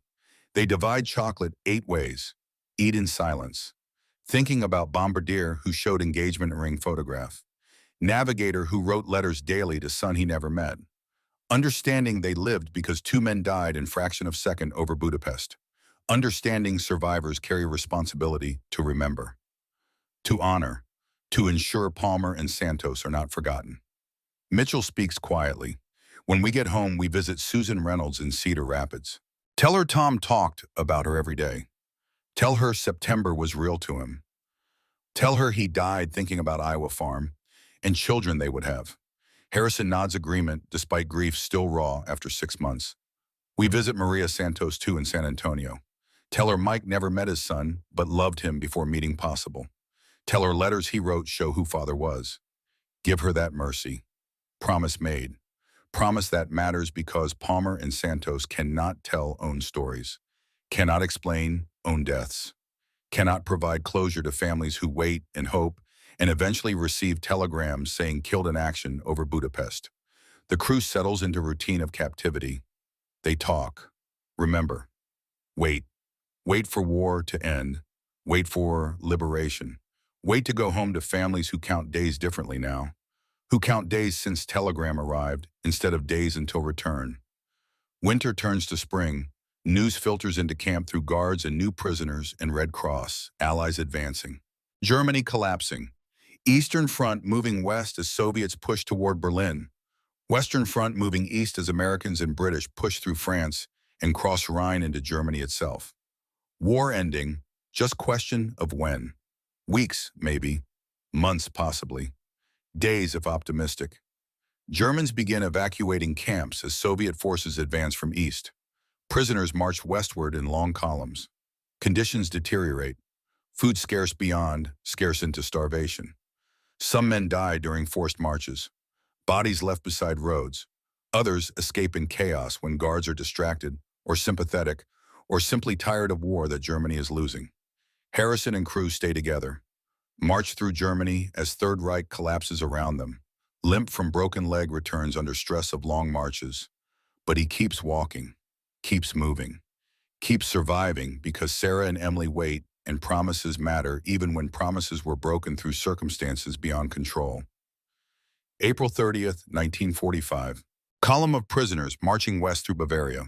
They divide chocolate 8 ways. Eat in silence. Thinking about Bombardier, who showed engagement ring photograph. Navigator, who wrote letters daily to son he never met. Understanding they lived because 2 men died in fraction of second over Budapest. Understanding survivors carry responsibility to remember. To honor. To ensure Palmer and Santos are not forgotten. Mitchell speaks quietly. When we get home, we visit Susan Reynolds in Cedar Rapids. Tell her Tom talked about her every day. Tell her September was real to him. Tell her he died thinking about Iowa farm and children they would have. Harrison nods agreement despite grief still raw after 6 months. We visit Maria Santos too in San Antonio. Tell her Mike never met his son but loved him before meeting possible. Tell her letters he wrote show who father was. Give her that mercy. Promise made. Promise that matters because Palmer and Santos cannot tell own stories, cannot explain own deaths, cannot provide closure to families who wait and hope and eventually receive telegrams saying killed in action over Budapest. The crew settles into routine of captivity. They talk. Remember. Wait. Wait for war to end. Wait for liberation. Wait to go home to families who count days differently now. Who count days since telegram arrived instead of days until return. Winter turns to spring. News filters into camp through guards and new prisoners and Red Cross, allies advancing. Germany collapsing. Eastern Front moving west as Soviets push toward Berlin. Western Front moving east as Americans and British push through France and cross Rhine into Germany itself. War ending, just question of when. Weeks, maybe. Months, possibly. Days, if optimistic. Germans begin evacuating camps as Soviet forces advance from east. Prisoners march westward in long columns. Conditions deteriorate. Food scarce beyond, scarce into starvation. Some men die during forced marches. Bodies left beside roads. Others escape in chaos when guards are distracted or sympathetic or simply tired of war that Germany is losing. Harrison and crew stay together. March through Germany as Third Reich collapses around them. Limp from broken leg returns under stress of long marches. But he keeps walking, keeps moving, keeps surviving because Sarah and Emily wait and promises matter even when promises were broken through circumstances beyond control. April 30th, 1945. Column of prisoners marching west through Bavaria.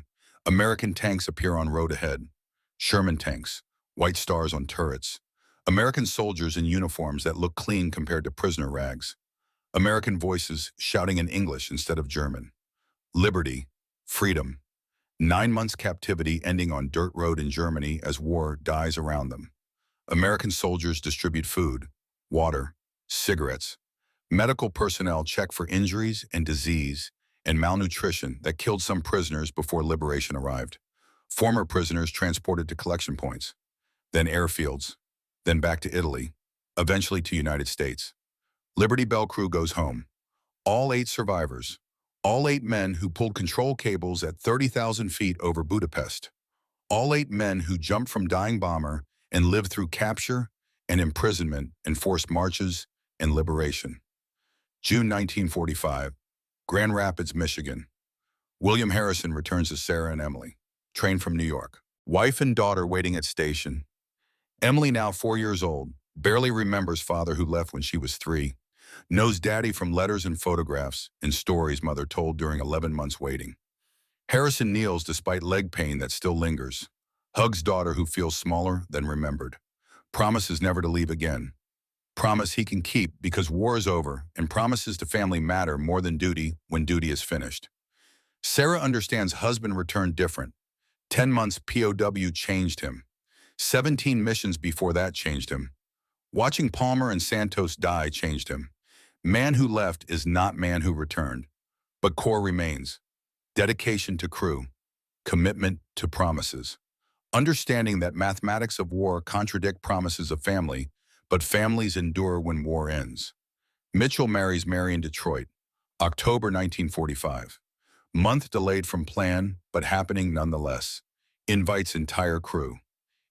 American tanks appear on road ahead. Sherman tanks, white stars on turrets. American soldiers in uniforms that look clean compared to prisoner rags. American voices shouting in English instead of German. Liberty, freedom. 9 months captivity ending on dirt road in Germany as war dies around them. American soldiers distribute food, water, cigarettes. Medical personnel check for injuries and disease and malnutrition that killed some prisoners before liberation arrived. Former prisoners transported to collection points, then airfields, then back to Italy, eventually to United States. Liberty Bell crew goes home. All 8 survivors, all 8 men who pulled control cables at 30,000 feet over Budapest. All 8 men who jumped from dying bomber and lived through capture and imprisonment and forced marches and liberation. June 1945, Grand Rapids, Michigan. William Harrison returns to Sarah and Emily, train from New York. Wife and daughter waiting at station. Emily, now 4 years old, barely remembers father who left when she was 3. Knows daddy from letters and photographs and stories mother told during 11 months waiting. Harrison kneels despite leg pain that still lingers. Hugs daughter who feels smaller than remembered. Promises never to leave again. Promise he can keep because war is over, and promises to family matter more than duty when duty is finished. Sarah understands husband returned different. 10 months POW changed him. 17 missions before that changed him. Watching Palmer and Santos die changed him. Man who left is not man who returned. But core remains. Dedication to crew. Commitment to promises. Understanding that mathematics of war contradict promises of family, but families endure when war ends. Mitchell marries Mary in Detroit, October 1945. Month delayed from plan, but happening nonetheless. Invites entire crew.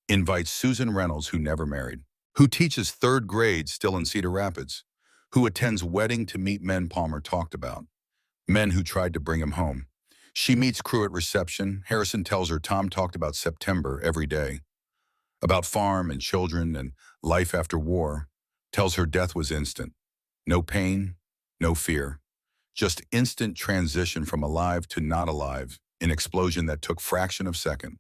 Invites Susan Reynolds, who never married. Who teaches 3rd grade still in Cedar Rapids. Who attends wedding to meet men Palmer talked about. Men who tried to bring him home. She meets crew at reception. Harrison tells her Tom talked about September every day. About farm and children and life after war. Tells her death was instant. No pain, no fear. Just instant transition from alive to not alive, an explosion that took fraction of second.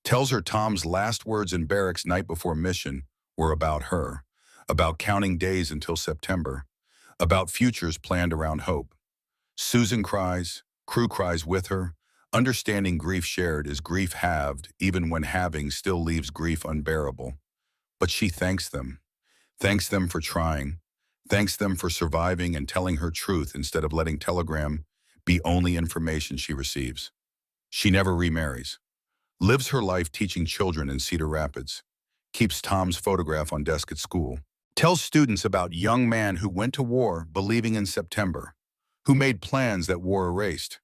Tells her Tom's last words in barracks night before mission were about her, about counting days until September, about futures planned around hope. Susan cries, crew cries with her. Understanding grief shared is grief halved, even when having still leaves grief unbearable. But she thanks them for trying, thanks them for surviving and telling her truth instead of letting telegram be only information she receives. She never remarries. Lives her life teaching children in Cedar Rapids. Keeps Tom's photograph on desk at school. Tells students about young man who went to war believing in September. Who made plans that war erased.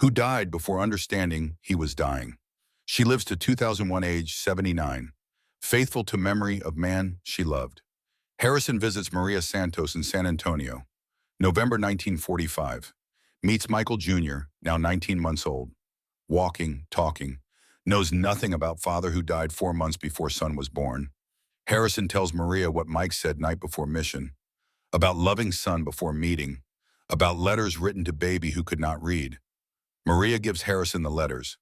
Who died before understanding he was dying. She lives to 2001 age 79. Faithful to memory of man she loved. Harrison visits Maria Santos in San Antonio. November 1945. Meets Michael Jr., now 19 months old. Walking, talking. Knows nothing about father who died 4 months before son was born. Harrison tells Maria what Mike said night before mission. About loving son before meeting. About letters written to baby who could not read. Maria gives Harrison the letters.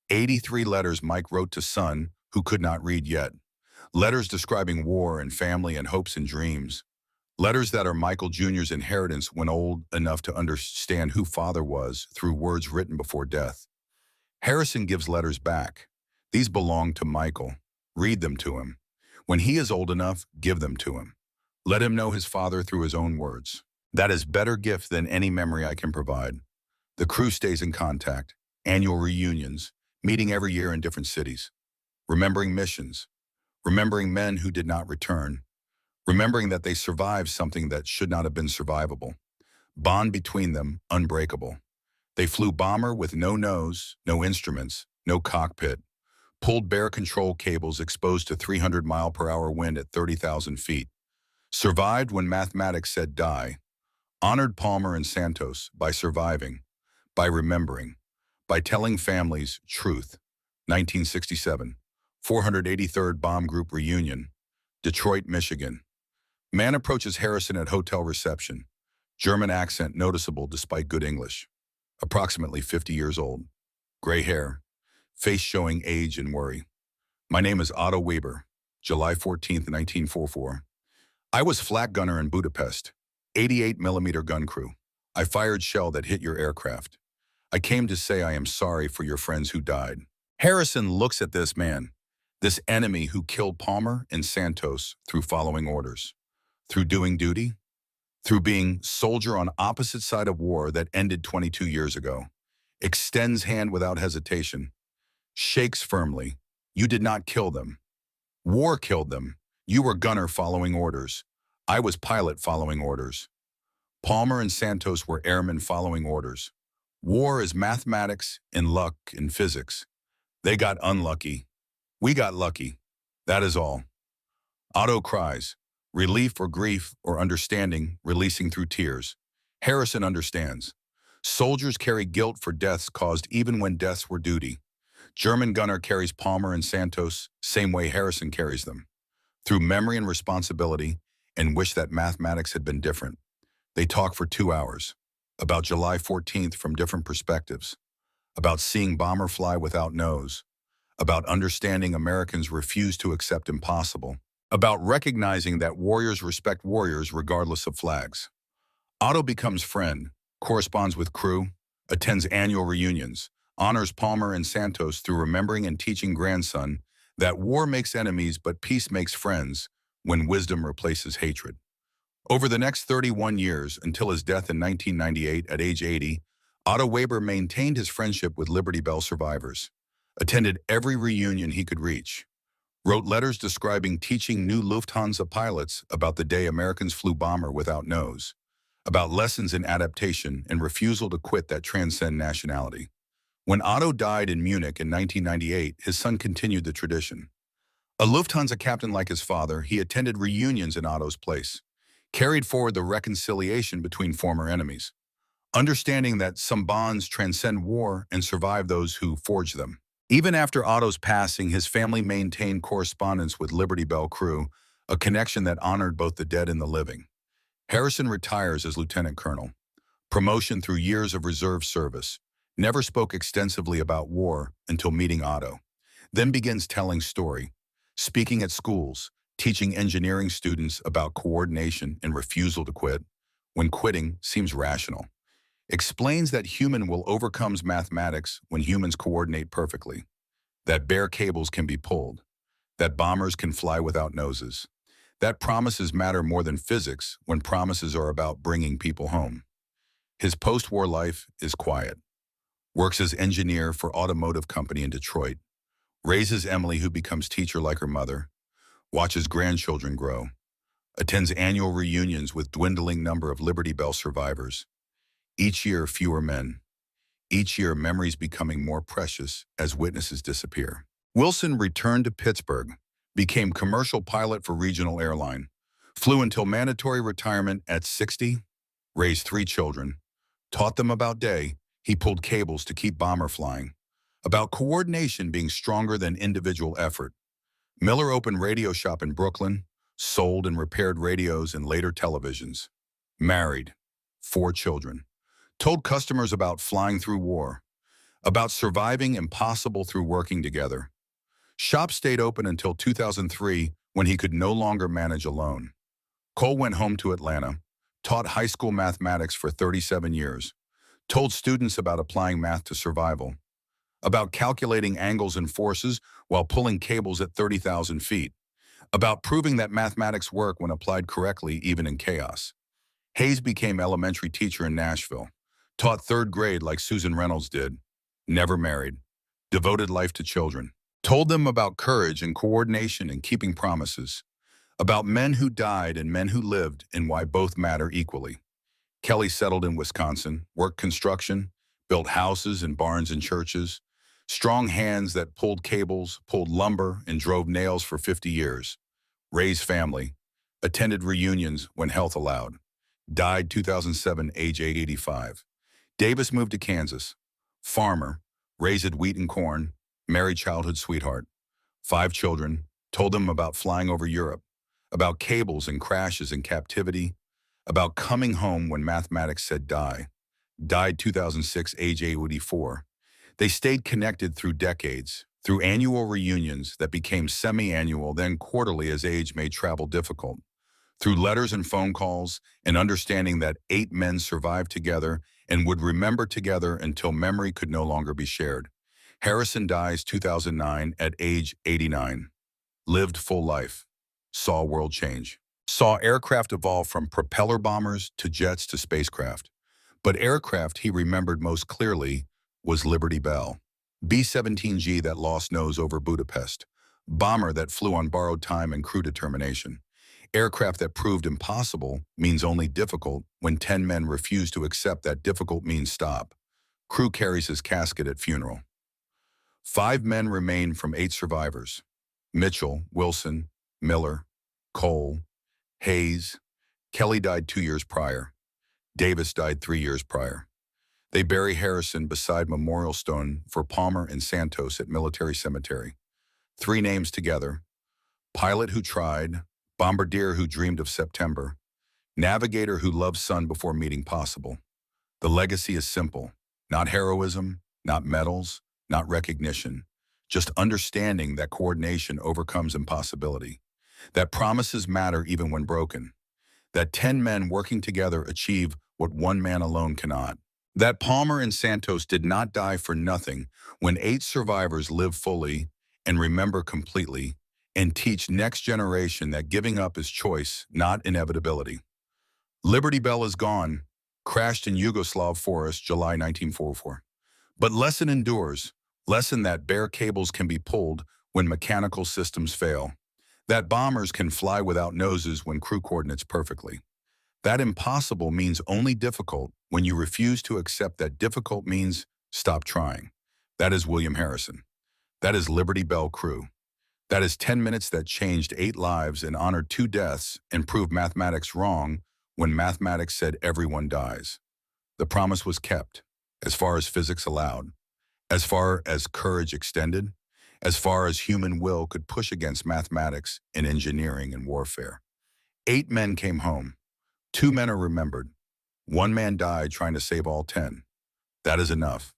83 letters Mike wrote to son who could not read yet. Letters describing war and family and hopes and dreams. Letters that are Michael Jr.'s inheritance when old enough to understand who father was through words written before death. Harrison gives letters back. These belong to Michael. Read them to him. When he is old enough, give them to him. Let him know his father through his own words. That is better gift than any memory I can provide. The crew stays in contact. Annual reunions. Meeting every year in different cities. Remembering missions. Remembering men who did not return. Remembering that they survived something that should not have been survivable. Bond between them unbreakable. They flew bomber with no nose, no instruments, no cockpit. Pulled bare control cables exposed to 300-mile-per-hour wind at 30,000 feet. Survived when mathematics said die. Honored Palmer and Santos by surviving, by remembering, by telling families truth. 1967, 483rd Bomb Group Reunion, Detroit, Michigan. Man approaches Harrison at hotel reception. German accent noticeable despite good English. Approximately 50 years old. Gray hair. Face showing age and worry. My name is Otto Weber. July 14th, 1944. I was flak gunner in Budapest. 88 millimeter gun crew. I fired shell that hit your aircraft. I came to say I am sorry for your friends who died. Harrison looks at this man, this enemy who killed Palmer and Santos through following orders, through doing duty, through being soldier on opposite side of war that ended 22 years ago. Extends hand without hesitation. Shakes firmly. You did not kill them. War killed them. You were gunner following orders. I was pilot following orders. Palmer and Santos were airmen following orders. War is mathematics and luck and physics. They got unlucky. We got lucky. That is all. Otto cries, relief or grief or understanding releasing through tears. Harrison understands. Soldiers carry guilt for deaths caused even when deaths were duty. German gunner carries Palmer and Santos, same way Harrison carries them. Through memory and responsibility, and wish that mathematics had been different. They talk for 2 hours. About July 14th from different perspectives. About seeing bomber fly without nose. About understanding Americans refuse to accept impossible. About recognizing that warriors respect warriors regardless of flags. Otto becomes friend, corresponds with crew, attends annual reunions, honors Palmer and Santos through remembering and teaching grandson that war makes enemies but peace makes friends when wisdom replaces hatred. Over the next 31 years, until his death in 1998 at age 80, Otto Weber maintained his friendship with Liberty Bell survivors, attended every reunion he could reach, wrote letters describing teaching new Lufthansa pilots about the day Americans flew bomber without nose, about lessons in adaptation and refusal to quit that transcend nationality. When Otto died in Munich in 1998, his son continued the tradition. A Lufthansa captain like his father, he attended reunions in Otto's place, carried forward the reconciliation between former enemies, understanding that some bonds transcend war and survive those who forge them. Even after Otto's passing, his family maintained correspondence with Liberty Bell crew, a connection that honored both the dead and the living. Harrison retires as lieutenant colonel. Promotion through years of reserve service. Never spoke extensively about war until meeting Otto. Then begins telling story, speaking at schools, teaching engineering students about coordination and refusal to quit, when quitting seems rational. Explains that human will overcomes mathematics when humans coordinate perfectly, that bare cables can be pulled, that bombers can fly without noses, that promises matter more than physics when promises are about bringing people home. His post-war life is quiet. Works as engineer for automotive company in Detroit, raises Emily who becomes teacher like her mother, watches grandchildren grow, attends annual reunions with dwindling number of Liberty Bell survivors. Each year, fewer men. Each year, memories becoming more precious as witnesses disappear. Wilson returned to Pittsburgh, became commercial pilot for regional airline, flew until mandatory retirement at 60, raised 3 children, taught them about day, he pulled cables to keep bomber flying, about coordination being stronger than individual effort. Miller opened radio shop in Brooklyn, sold and repaired radios and later televisions. Married, 4 children. Told customers about flying through war, about surviving impossible through working together. Shop stayed open until 2003 when he could no longer manage alone. Cole went home to Atlanta, taught high school mathematics for 37 years, told students about applying math to survival, about calculating angles and forces while pulling cables at 30,000 feet, about proving that mathematics work when applied correctly even in chaos. Hayes became elementary teacher in Nashville, taught 3rd grade like Susan Reynolds did, never married, devoted life to children, told them about courage and coordination and keeping promises, about men who died and men who lived and why both matter equally. Kelly settled in Wisconsin, worked construction, built houses and barns and churches, strong hands that pulled cables, pulled lumber, and drove nails for 50 years, raised family, attended reunions when health allowed, died 2007, age 85. Davis moved to Kansas, farmer, raised wheat and corn, married childhood sweetheart, 5 children, told them about flying over Europe, about cables and crashes and captivity, about coming home when mathematics said die. Died 2006, age 84. They stayed connected through decades, through annual reunions that became semi-annual, then quarterly as age made travel difficult, through letters and phone calls, and understanding that 8 men survived together and would remember together until memory could no longer be shared. Harrison dies 2009 at age 89. Lived full life. Saw world change. Saw aircraft evolve from propeller bombers to jets to spacecraft. But aircraft he remembered most clearly was Liberty Bell. B-17G that lost nose over Budapest. Bomber that flew on borrowed time and crew determination. Aircraft that proved impossible means only difficult when 10 men refuse to accept that difficult means stop. Crew carries his casket at funeral. 5 men remain from 8 survivors. Mitchell, Wilson, Miller, Cole, Hayes. Kelly died 2 years prior. Davis died 3 years prior. They bury Harrison beside Memorial Stone for Palmer and Santos at Military Cemetery. 3 names together: pilot who tried, bombardier who dreamed of September, navigator who loved sun before meeting possible. The legacy is simple: not heroism, not medals, not recognition, just understanding that coordination overcomes impossibility, that promises matter even when broken, that 10 men working together achieve what 1 man alone cannot. That Palmer and Santos did not die for nothing when 8 survivors live fully and remember completely and teach next generation that giving up is choice, not inevitability. Liberty Bell is gone, crashed in Yugoslav forest, July 1944. But lesson endures, lesson that bare cables can be pulled when mechanical systems fail, that bombers can fly without noses when crew coordinates perfectly. That impossible means only difficult when you refuse to accept that difficult means stop trying. That is William Harrison. That is Liberty Bell crew. That is 10 minutes that changed 8 lives and honored 2 deaths and proved mathematics wrong when mathematics said everyone dies. The promise was kept, as far as physics allowed, as far as courage extended, as far as human will could push against mathematics in engineering and warfare. 8 men came home. 2 men are remembered. 1 man died trying to save all 10. That is enough.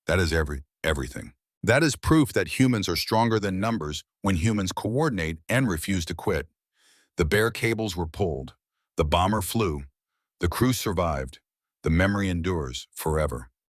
That is everything. That is proof that humans are stronger than numbers when humans coordinate and refuse to quit. The bare cables were pulled. The bomber flew. The crew survived. The memory endures forever.